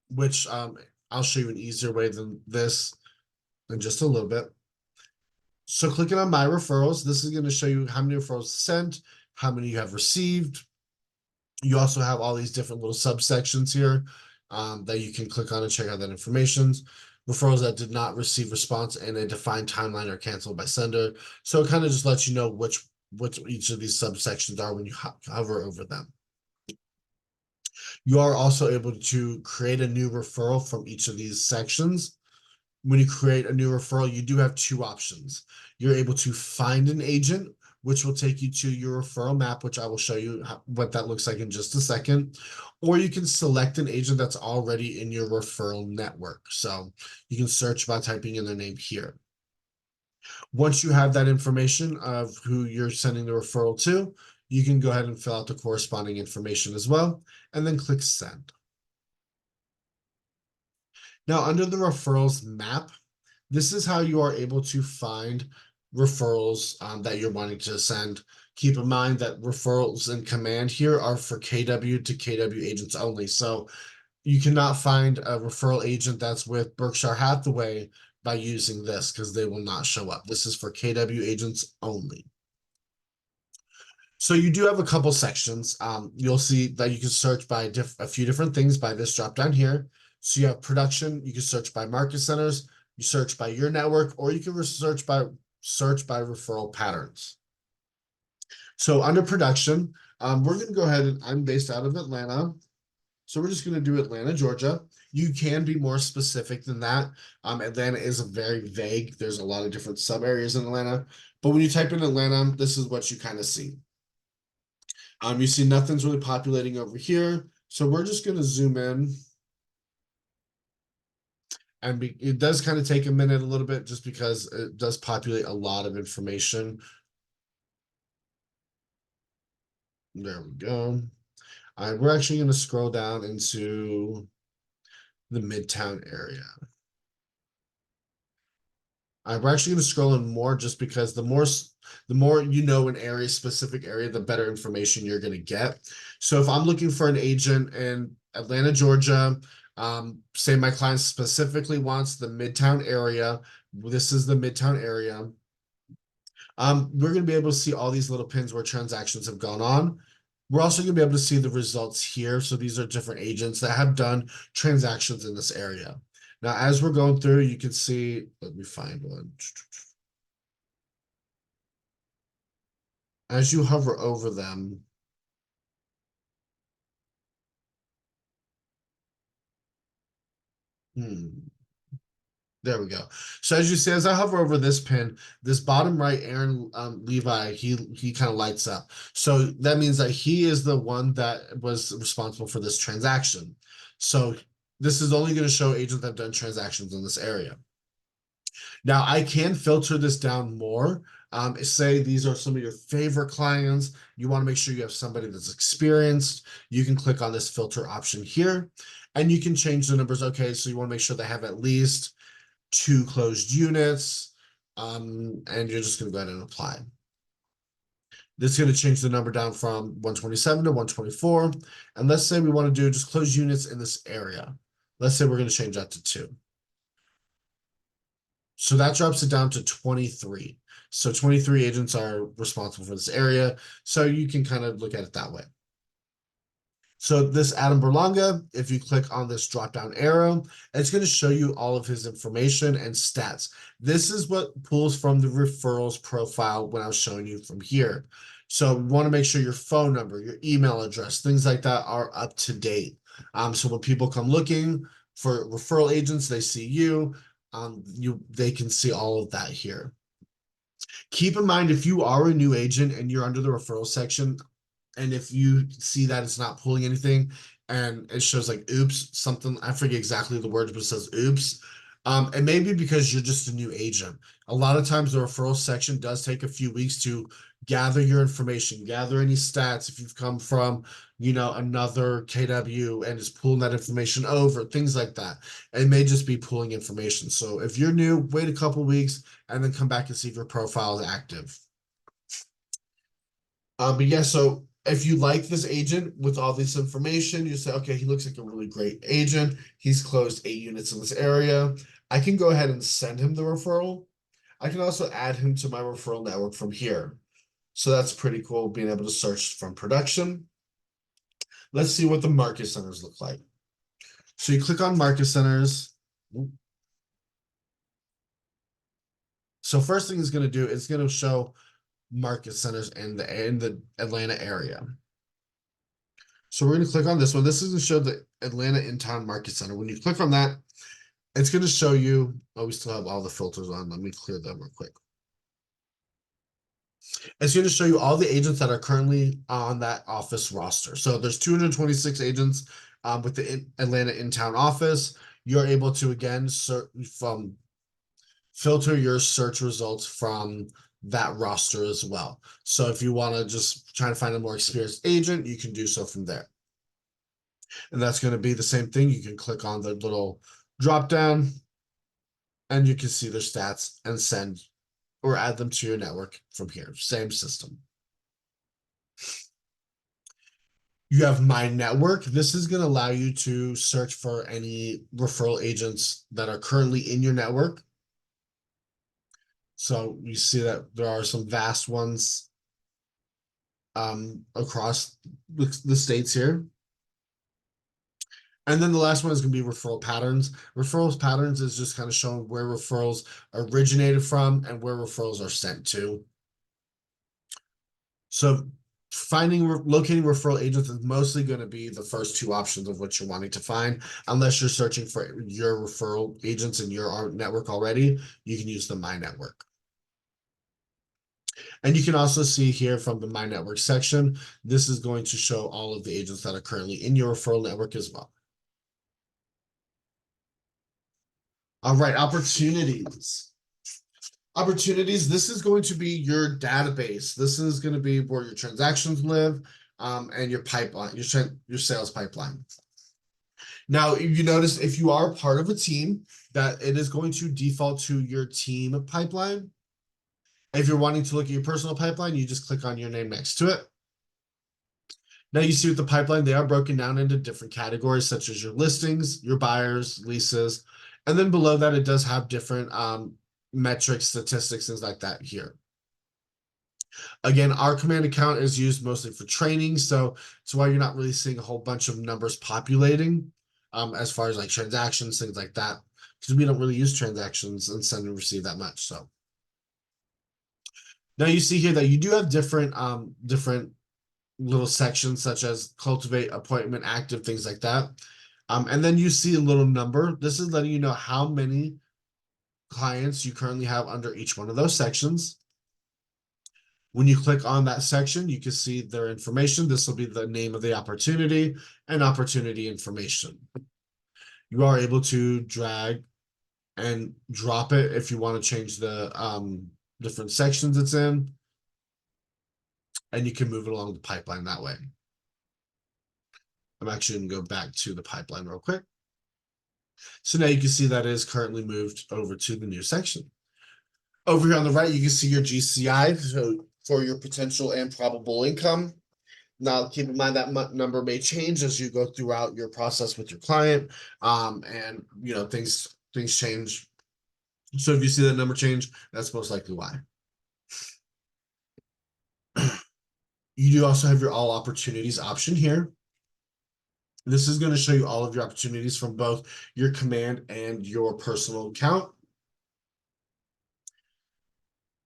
Speaker 1: which I'll show you an easier way than this in just a little bit. So clicking on my referrals, this is going to show you how many referrals sent, how many you have received. You also have all these different little subsections here that you can click on and check out that information. Referrals that did not receive response in a defined timeline are canceled by sender. So it kind of just lets you know which what each of these subsections are when you hover over them. You are also able to create a new referral from each of these sections. When you create a new referral, you do have two options. You're able to find an agent, which will take you to your referral map, which I will show you what that looks like in just a second. Or you can select an agent that's already in your referral network. So you can search by typing in their name here. Once you have that information of who you're sending the referral to, you can go ahead and fill out the corresponding information as well, and then click send. Now, under the referrals map, this is how you are able to find referrals that you're wanting to send. Keep in mind that referrals in command here are for KW to KW agents only. So you cannot find a referral agent that's with Berkshire Hathaway by using this because they will not show up. This is for KW agents only. So you do have a couple sections. You'll see that you can search by a few different things by this drop down here. So you have production, you can search by market centers, you search by your network, or you can search by referral patterns. So under production, we're going to go ahead and I'm based out of Atlanta. So we're just going to do Atlanta, Georgia. You can be more specific than that. Atlanta is very vague. There's a lot of different sub areas in Atlanta. But when you type in Atlanta, this is what you kind of see. You see nothing's really populating over here. So we're just going to zoom in. And it does kind of take a minute a little bit just because it does populate a lot of information. There we go. We're actually going to scroll down into the Midtown area. We're actually going to scroll in more just because the more you know an area, specific area, the better information you're going to get. So if I'm looking for an agent in Atlanta, Georgia, say my client specifically wants the Midtown area. This is the Midtown area. We're going to be able to see all these little pins where transactions have gone on. We're also going to be able to see the results here. So these are different agents that have done transactions in this area. Now, as we're going through, you can see, let me find one. As you hover over them, there we go. So as you see, as I hover over this pin, this bottom right, Aaron Levi, he kind of lights up. So that means that he is the one that was responsible for this transaction. So this is only going to show agents that have done transactions in this area. Now I can filter this down more. Say these are some of your favorite clients. You want to make sure you have somebody that's experienced. You can click on this filter option here and you can change the numbers. Okay, so you want to make sure they have at least 2 closed units, and you're just going to go ahead and apply. This is going to change the number down from 127 to 124. And let's say we want to do just closed units in this area. Let's say we're going to change that to 2. So that drops it down to 23. So 23 agents are responsible for this area. So you can kind of look at it that way. So this Adam Berlanga, if you click on this drop-down arrow, it's going to show you all of his information and stats. This is what pulls from the referrals profile when I was showing you from here. So you want to make sure your phone number, your email address, things like that are up to date. So when people come looking for referral agents, they see you, they can see all of that here. Keep in mind, if you are a new agent and you're under the referral section, and if you see that it's not pulling anything and it shows like, oops, something, I forget exactly the words, but it says, oops. It may be because you're just a new agent. A lot of times the referral section does take a few weeks to gather your information, gather any stats. If you've come from, another KW and is pulling that information over, things like that. It may just be pulling information. So if you're new, wait a couple weeks and then come back and see if your profile is active. But yeah, so if you like this agent with all this information, you say, okay, he looks like a really great agent. He's closed 8 units in this area. I can go ahead and send him the referral. I can also add him to my referral network from here. So that's pretty cool, being able to search from production. Let's see what the market centers look like. So you click on market centers. So first thing it's going to do is going to show market centers in the Atlanta area. So we're going to click on this one. This is going to show the Atlanta in-town market center. When you click on that, it's going to show you, oh, we still have all the filters on. Let me clear them real quick. It's going to show you all the agents that are currently on that office roster. So there's 226 agents with the Atlanta in-town office. You're able to, again, filter your search results from that roster as well. So if you want to just try to find a more experienced agent, you can do so from there. And that's going to be the same thing. You can click on the little drop down and you can see their stats and send or add them to your network from here. Same system. You have My Network. This is going to allow you to search for any referral agents that are currently in your network. So you see that there are some vast ones across the states here. And then the last one is going to be referral patterns. Referrals patterns is just kind of showing where referrals originated from and where referrals are sent to. So locating referral agents is mostly going to be the first two options of what you're wanting to find. Unless you're searching for your referral agents in your network already, you can use the My Network. And you can also see here from the My Network section, this is going to show all of the agents that are currently in your referral network as well. All right, opportunities. Opportunities, this is going to be your database. This is going to be where your transactions live and your pipeline, your sales pipeline. Now, if you notice, if you are part of a team, that it is going to default to your team pipeline. If you're wanting to look at your personal pipeline, you just click on your name next to it. Now you see with the pipeline, they are broken down into different categories, such as your listings, your buyers, leases, and then below that, it does have different metrics, statistics, things like that here. Again, our command account is used mostly for training, so it's why you're not really seeing a whole bunch of numbers populating as far as like transactions, things like that, because we don't really use transactions and send and receive that much. So now you see here that you do have different little sections such as cultivate, appointment, active, things like that. And then you see a little number. This is letting you know how many clients you currently have under each one of those sections. When you click on that section, you can see their information. This will be the name of the opportunity and opportunity information. You are able to drag and drop it if you want to change the different sections it's in. And you can move it along the pipeline that way. I'm actually going to go back to the pipeline real quick. So now you can see that it is currently moved over to the new section. Over here on the right, you can see your GCI so for your potential and probable income. Now, keep in mind that number may change as you go throughout your process with your client, and you know things change. So if you see that number change, that's most likely why. You do also have your all opportunities option here. This is going to show you all of your opportunities from both your command and your personal account.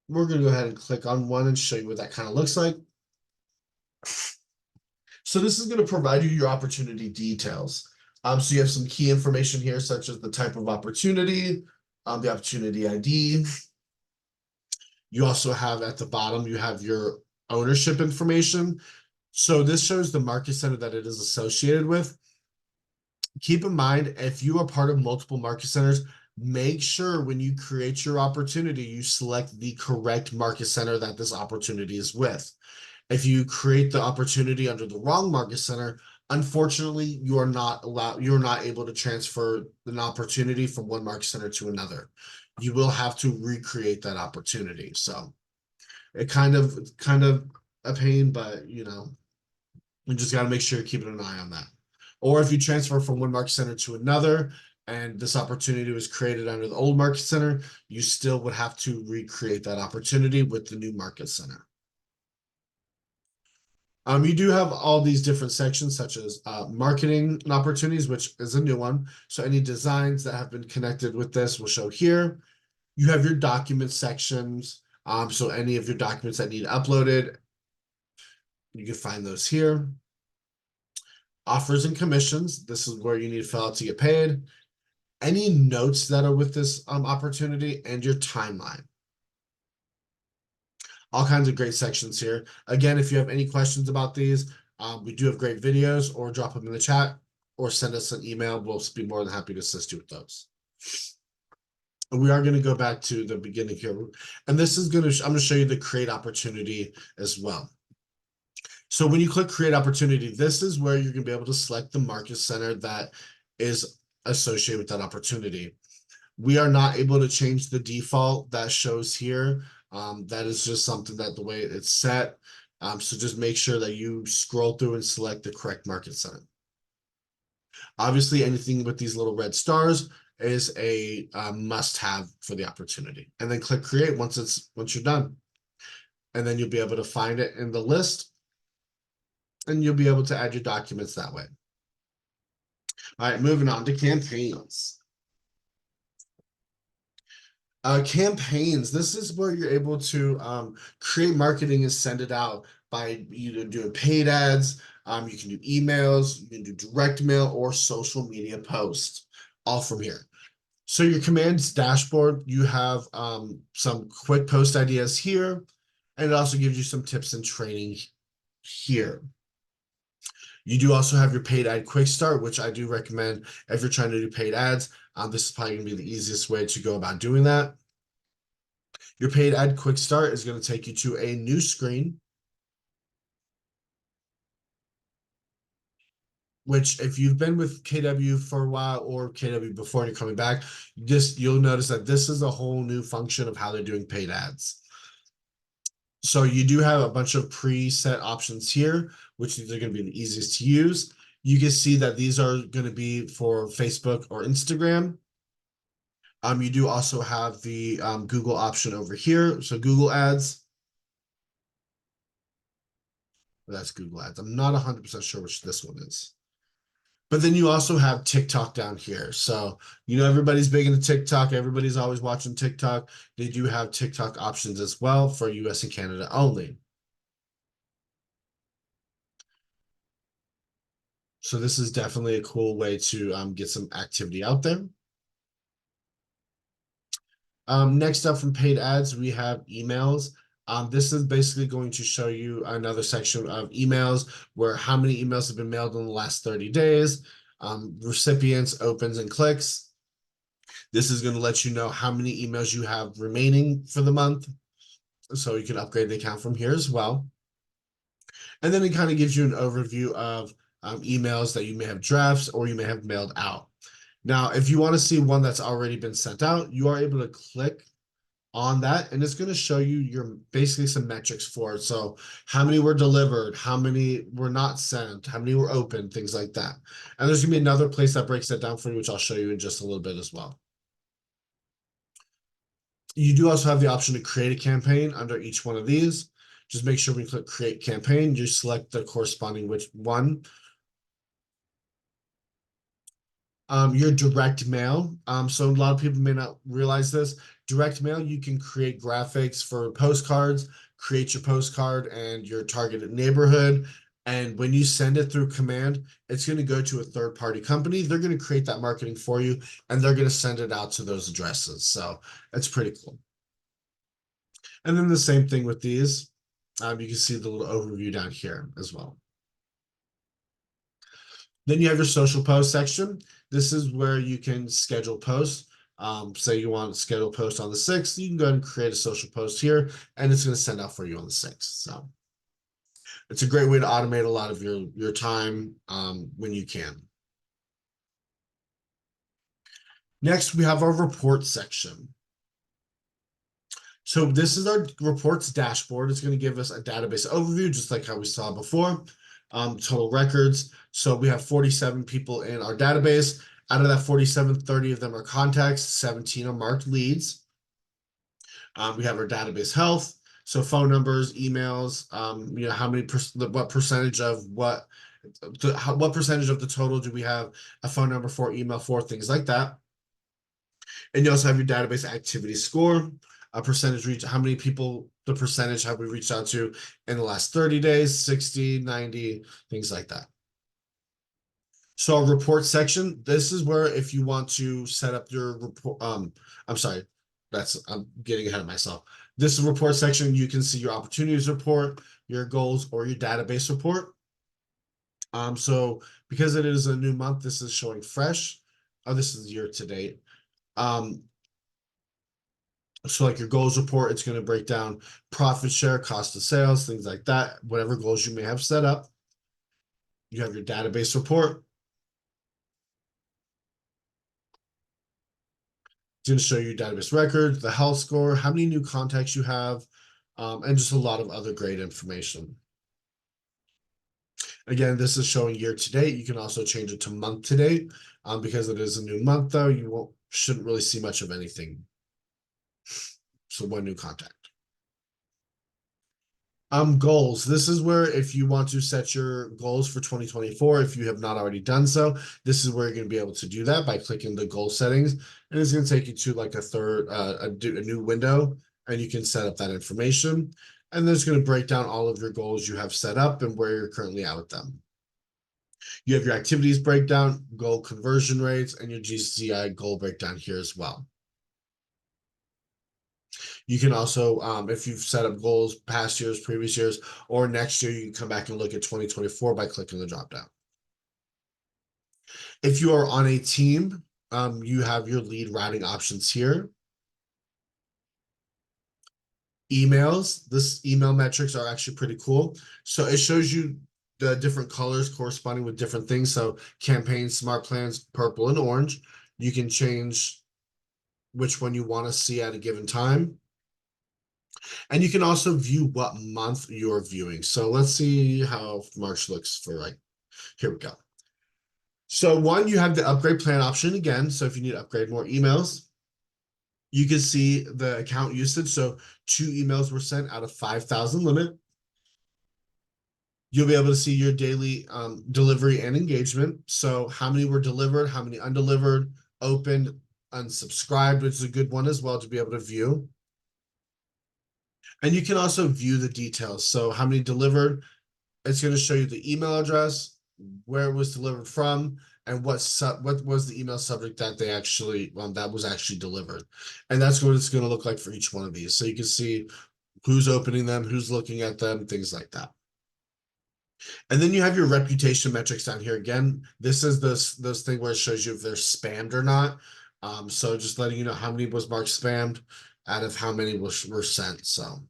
Speaker 1: We're going to go ahead and click on one and show you what that kind of looks like. So this is going to provide you your opportunity details. So you have some key information here, such as the type of opportunity, the opportunity ID. You also have at the bottom, you have your ownership information. So this shows the market center that it is associated with. Keep in mind, if you are part of multiple market centers, make sure when you create your opportunity, you select the correct market center that this opportunity is with. If you create the opportunity under the wrong market center, unfortunately, you're not able to transfer an opportunity from one market center to another. You will have to recreate that opportunity. So it kind of a pain, but you know, you just got to make sure you're keeping an eye on that. Or if you transfer from one market center to another, and this opportunity was created under the old market center, you still would have to recreate that opportunity with the new market center. You do have all these different sections such as marketing and opportunities, which is a new one. So any designs that have been connected with this will show here. You have your document sections. So any of your documents that need uploaded, you can find those here. Offers and commissions, this is where you need to fill out to get paid. Any notes that are with this opportunity, and your timeline. All kinds of great sections here. Again, if you have any questions about these, we do have great videos, or drop them in the chat, or send us an email. We'll be more than happy to assist you with those. We are going to go back to the beginning here, and this is going to, I'm going to show you the create opportunity as well. So when you click create opportunity, this is where you're going to be able to select the market center that is associated with that opportunity. We are not able to change the default that shows here. That is just something that the way it's set. So just make sure that you scroll through and select the correct market center. Obviously, anything with these little red stars is a must-have for the opportunity. And then click create once you're done. And then you'll be able to find it in the list, and you'll be able to add your documents that way. All right, moving on to campaigns. Campaigns, this is where you're able to create marketing and send it out by either doing paid ads, you can do emails, you can do direct mail, or social media posts, all from here. So your commands dashboard, you have some quick post ideas here, and it also gives you some tips and training here. You do also have your paid ad quick start, which I do recommend if you're trying to do paid ads. This is probably going to be the easiest way to go about doing that. Your paid ad quick start is going to take you to a new screen, which if you've been with KW for a while or KW before and you're coming back, you'll notice that this is a whole new function of how they're doing paid ads. So you do have a bunch of preset options here, which are going to be the easiest to use. You can see that these are going to be for Facebook or Instagram. You do also have the Google option over here. So Google Ads. That's Google Ads. I'm not 100% sure which this one is. But then you also have TikTok down here. So, everybody's big into TikTok. Everybody's always watching TikTok. They do have TikTok options as well for US and Canada only. So this is definitely a cool way to get some activity out there. Next up from paid ads, we have emails. This is basically going to show you another section of emails where how many emails have been mailed in the last 30 days, recipients, opens, and clicks. This is going to let you know how many emails you have remaining for the month, so you can upgrade the account from here as well. And then it kind of gives you an overview of emails that you may have drafts or you may have mailed out. Now, if you want to see one that's already been sent out, you are able to click on that, and it's going to show you basically some metrics for it. So how many were delivered, how many were not sent, how many were open, things like that. And there's going to be another place that breaks that down for you, which I'll show you in just a little bit as well. You do also have the option to create a campaign under each one of these. Just make sure when you click create campaign, you select the corresponding which one. Your direct mail. So a lot of people may not realize this. Direct mail, you can create graphics for postcards, create your postcard and your targeted neighborhood. And when you send it through command, it's going to go to a third-party company. They're going to create that marketing for you, and they're going to send it out to those addresses. So that's pretty cool. And then the same thing with these. You can see the little overview down here as well. Then you have your social post section. This is where you can schedule posts. Say you want to schedule a post on the 6th, you can go ahead and create a social post here, and it's going to send out for you on the 6th. So it's a great way to automate a lot of your time when you can. Next, we have our reports section. So this is our reports dashboard. It's going to give us a database overview, just like how we saw before. Total records. So we have 47 people in our database. Out of that 47, 30 of them are contacts, 17 are marked leads. We have our database health. So phone numbers, emails, how many what percentage of what percentage of the total do we have a phone number for, email for, things like that. And you also have your database activity score. a percentage reach, how many people, the percentage have we reached out to in the last 30 days, 60, 90, things like that. So our report section, this is where if you want to set up your report, I'm sorry, I'm getting ahead of myself. This is report section. You can see your opportunities report, your goals, or your database report. So because it is a new month, this is showing fresh. Oh, this is year to date. So like your goals report, it's going to break down profit share, cost of sales, things like that, whatever goals you may have set up. You have your database report. It's going to show you database records, the health score, how many new contacts you have, and just a lot of other great information. Again, this is showing year to date. You can also change it to month to date. Because it is a new month, though, you shouldn't really see much of anything. So one new contact. Goals. This is where if you want to set your goals for 2024, if you have not already done so, this is where you're going to be able to do that by clicking the goal settings. And it's going to take you to like a new window, and you can set up that information. And then it's going to break down all of your goals you have set up and where you're currently at with them. You have your activities breakdown, goal conversion rates, and your GCI goal breakdown here as well. You can also, if you've set up goals past years, previous years, or next year, you can come back and look at 2024 by clicking the drop down. If you are on a team, you have your lead routing options here. Emails, this email metrics are actually pretty cool. So it shows you the different colors corresponding with different things. So campaigns, smart plans, purple and orange. You can change which one you want to see at a given time. And you can also view what month you're viewing. So let's see how March looks for here we go. So one, you have the upgrade plan option again. So if you need to upgrade more emails, you can see the account usage. So 2 emails were sent out of 5,000 limit. You'll be able to see your daily delivery and engagement. So how many were delivered, how many undelivered, opened, unsubscribed, which is a good one as well to be able to view. And you can also view the details. So how many delivered, it's going to show you the email address, where it was delivered from, and what was the email subject that they actually that was actually delivered. And that's what it's going to look like for each one of these. So you can see who's opening them, who's looking at them, things like that. And then you have your reputation metrics down here. Again, this is those thing where it shows you if they're spammed or not. So just letting you know how many was marked spammed out of how many were sent. So.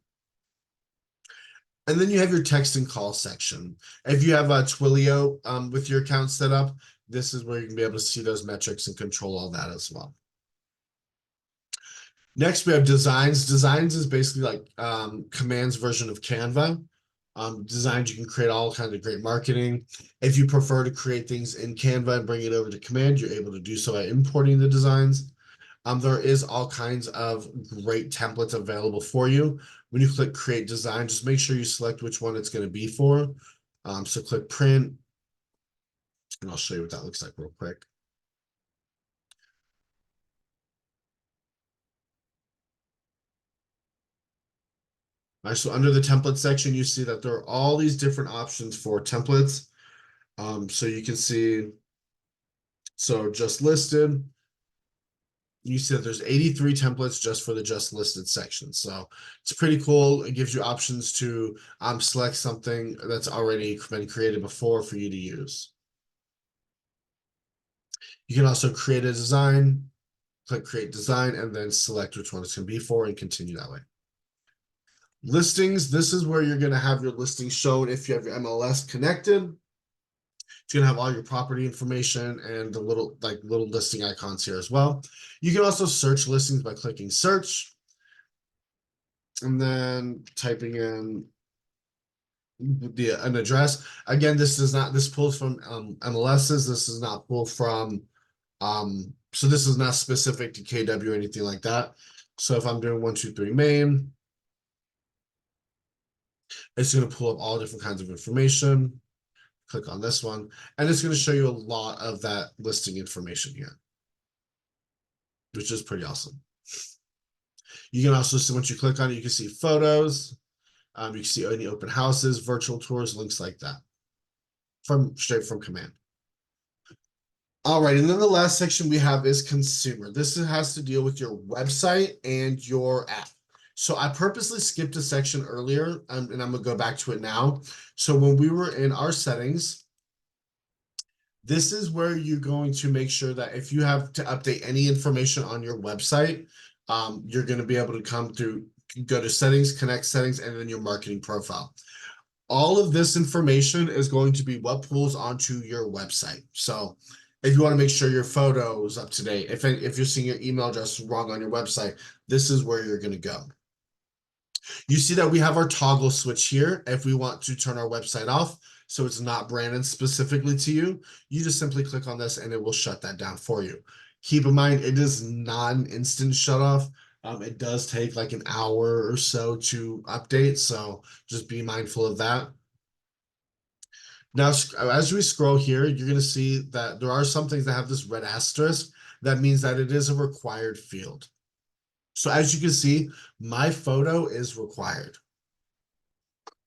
Speaker 1: And then you have your text and call section. If you have a Twilio with your account set up, this is where you can be able to see those metrics and control all that as well. Next, we have designs. Designs is basically like Command's version of Canva. Designs, you can create all kinds of great marketing. If you prefer to create things in Canva and bring it over to Command, you're able to do so by importing the designs. There is all kinds of great templates available for you. When you click create design, just make sure you select which one it's going to be for. So click print, and I'll show you what that looks like real quick. All right, so under the template section, you see that there are all these different options for templates. So you can see, so just listed, you see that there's 83 templates just for the just listed section. So it's pretty cool. It gives you options to select something that's already been created before for you to use. You can also create a design, click create design, and then select which one it's going to be for and continue that way. Listings, this is where you're going to have your listings shown if you have your MLS connected. It's going to have all your property information and the little listing icons here as well. You can also search listings by clicking search and then typing in an address. Again, this pulls from MLSs. This is not pulled from so this is not specific to KW or anything like that. So if I'm doing 123 Main, it's going to pull up all different kinds of information. Click on this one, and it's going to show you a lot of that listing information here, which is pretty awesome. You can also see, once you click on it, you can see photos. You can see any open houses, virtual tours, links like that straight from command. All right, and then the last section we have is consumer. This has to deal with your website and your app. So I purposely skipped a section earlier, and I'm gonna go back to it now. So when we were in our settings, this is where you're going to make sure that if you have to update any information on your website, you're going to be able to come through, go to settings, connect settings, and then your marketing profile. All of this information is going to be what pulls onto your website. So if you want to make sure your photo is up to date, if you're seeing your email address wrong on your website, this is where you're going to go. You see that we have our toggle switch here. If we want to turn our website off, so it's not branded specifically to you, you just simply click on this and it will shut that down for you. Keep in mind, it is not an instant shut off. It does take like an hour or so to update, so just be mindful of that. Now, as we scroll here, you're going to see that there are some things that have this red asterisk. That means that it is a required field. So as you can see, my photo is required.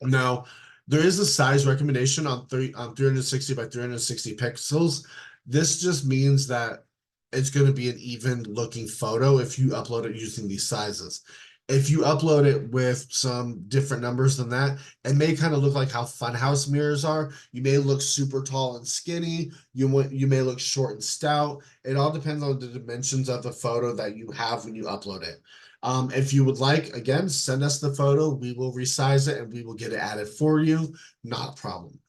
Speaker 1: Now, there is a size recommendation on 360 by 360 pixels. This just means that it's going to be an even looking photo if you upload it using these sizes. If you upload it with some different numbers than that, it may kind of look like how funhouse mirrors are. You may look super tall and skinny. You may look short and stout. It all depends on the dimensions of the photo that you have when you upload it. If you would like, again, send us the photo. We will resize it and we will get it added for you. Not a problem.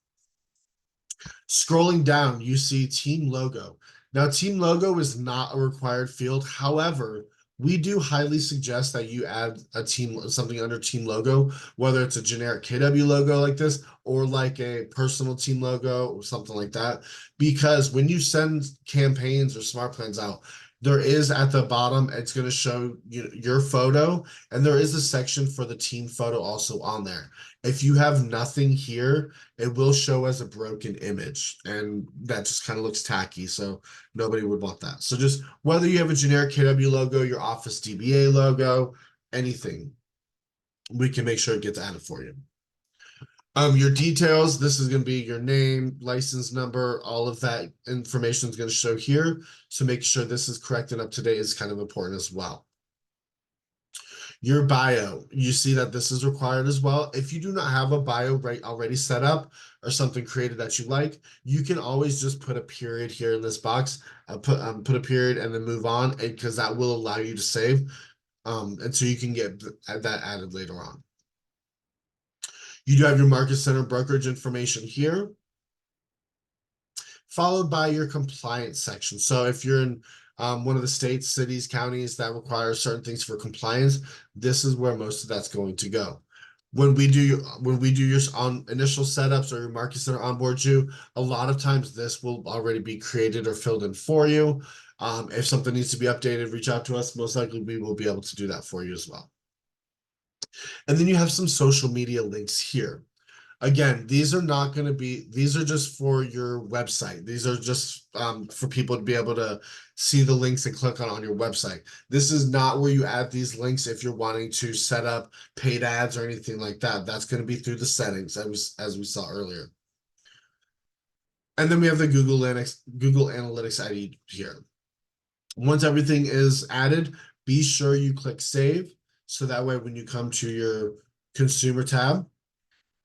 Speaker 1: Scrolling down, you see team logo. Now, team logo is not a required field. However, we do highly suggest that you add something under team logo, whether it's a generic KW logo like this or like a personal team logo or something like that. Because when you send campaigns or smart plans out, there is at the bottom, it's going to show your photo, and there is a section for the team photo also on there. If you have nothing here, it will show as a broken image, and that just kind of looks tacky, so nobody would want that. So just whether you have a generic KW logo, your Office DBA logo, anything, we can make sure it gets added for you. Your details, this is going to be your name, license number, all of that information is going to show here. So make sure this is correct and up to date is kind of important as well. Your bio, you see that this is required as well. If you do not have a bio already set up or something created that you like, you can always just put a period here in this box, put a period and then move on, because that will allow you to save. And so you can get that added later on. You do have your market center brokerage information here, followed by your compliance section. So if you're in one of the states, cities, counties that require certain things for compliance, this is where most of that's going to go. When we do your initial setups or your market center onboards you, a lot of times this will already be created or filled in for you. If something needs to be updated, reach out to us. Most likely we will be able to do that for you as well. And then you have some social media links here. Again, these are not going to be, these are just for your website. These are just for people to be able to see the links and click on your website. This is not where you add these links if you're wanting to set up paid ads or anything like that. That's going to be through the settings as we saw earlier. And then we have the Google Analytics ID here. Once everything is added, be sure you click save. So that way, when you come to your consumer tab,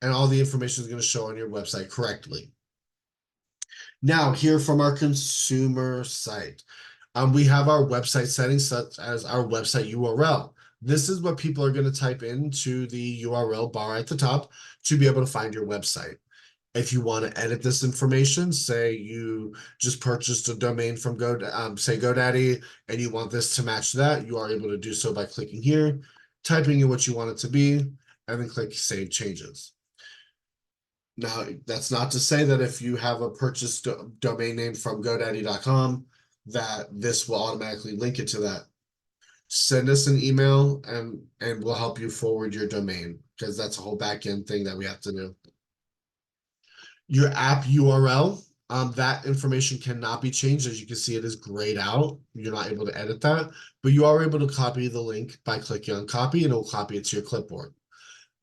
Speaker 1: and all the information is going to show on your website correctly. Now, here from our consumer site, we have our website settings such as our website URL. This is what people are going to type into the URL bar at the top to be able to find your website. If you want to edit this information, say you just purchased a domain from say GoDaddy, and you want this to match that, you are able to do so by clicking here, typing in what you want it to be, and then click Save Changes. Now, that's not to say that if you have a purchased domain name from GoDaddy.com, that this will automatically link it to that. Send us an email and we'll help you forward your domain, because that's a whole back end thing that we have to do. Your app URL, That information cannot be changed. As you can see, it is grayed out. You're not able to edit that, but you are able to copy the link by clicking on copy, and it will copy it to your clipboard.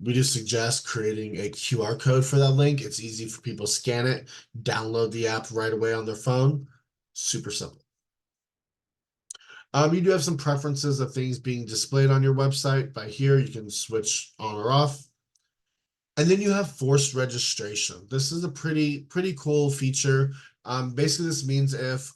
Speaker 1: We just suggest creating a QR code for that link. It's easy for people to scan it, download the app right away on their phone. Super simple. You do have some preferences of things being displayed on your website. By here, you can switch on or off. And then you have forced registration. This is a pretty cool feature. Basically, this means if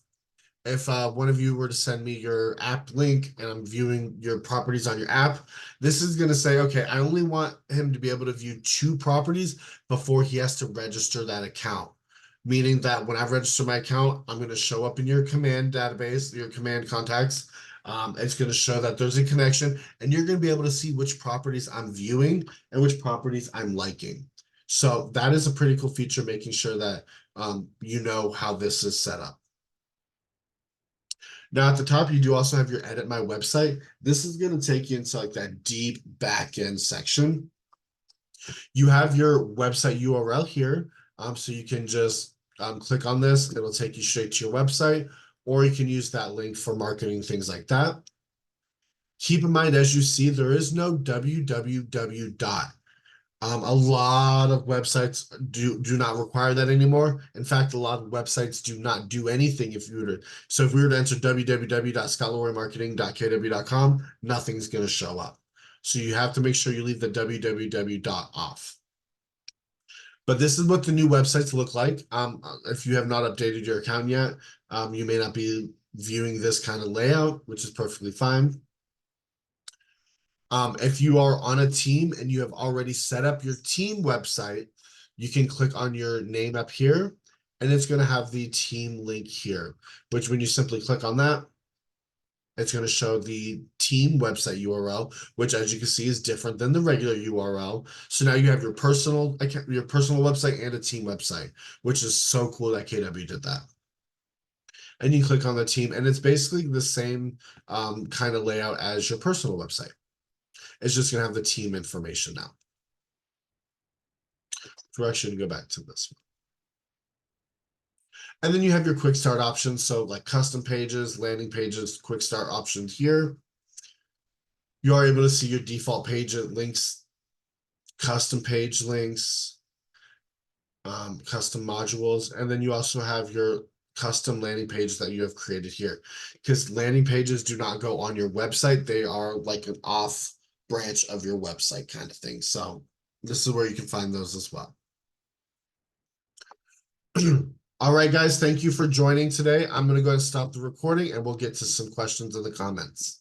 Speaker 1: one of you were to send me your app link and I'm viewing your properties on your app, this is going to say, okay, I only want him to be able to view 2 properties before he has to register that account. Meaning that when I register my account, I'm going to show up in your command database, your command contacts. It's going to show that there's a connection, and you're going to be able to see which properties I'm viewing and which properties I'm liking. So that is a pretty cool feature, making sure that you know how this is set up. Now at the top, you do also have your edit my website. This is going to take you into like that deep back end section. You have your website URL here. So you can just click on this. It'll take you straight to your website, or you can use that link for marketing, things like that. Keep in mind, as you see, there is no www dot. A lot of websites do not require that anymore. In fact, a lot of websites do not do anything if you were to. So if we were to enter www.scottleroymarketing.kw.com, nothing's going to show up. So you have to make sure you leave the www dot off. But this is what the new websites look like. If you have not updated your account yet, you may not be viewing this kind of layout, which is perfectly fine. If you are on a team and you have already set up your team website, you can click on your name up here, and it's going to have the team link here, which when you simply click on that, it's going to show the team website URL, which as you can see is different than the regular URL. So now you have your personal account, your personal website and a team website, which is so cool that KW did that. And you click on the team, and it's basically the same kind of layout as your personal website. It's just going to have the team information now. We're actually going to go back to this one. And then you have your quick start options. So like custom pages, landing pages, quick start options here. You are able to see your default page links, custom page links, custom modules. And then you also have your custom landing page that you have created here. Because landing pages do not go on your website. They are like an off branch of your website kind of thing. So this is where you can find those as well. All right, guys, thank you for joining today. I'm going to go ahead and stop the recording, and we'll get to some questions in the comments.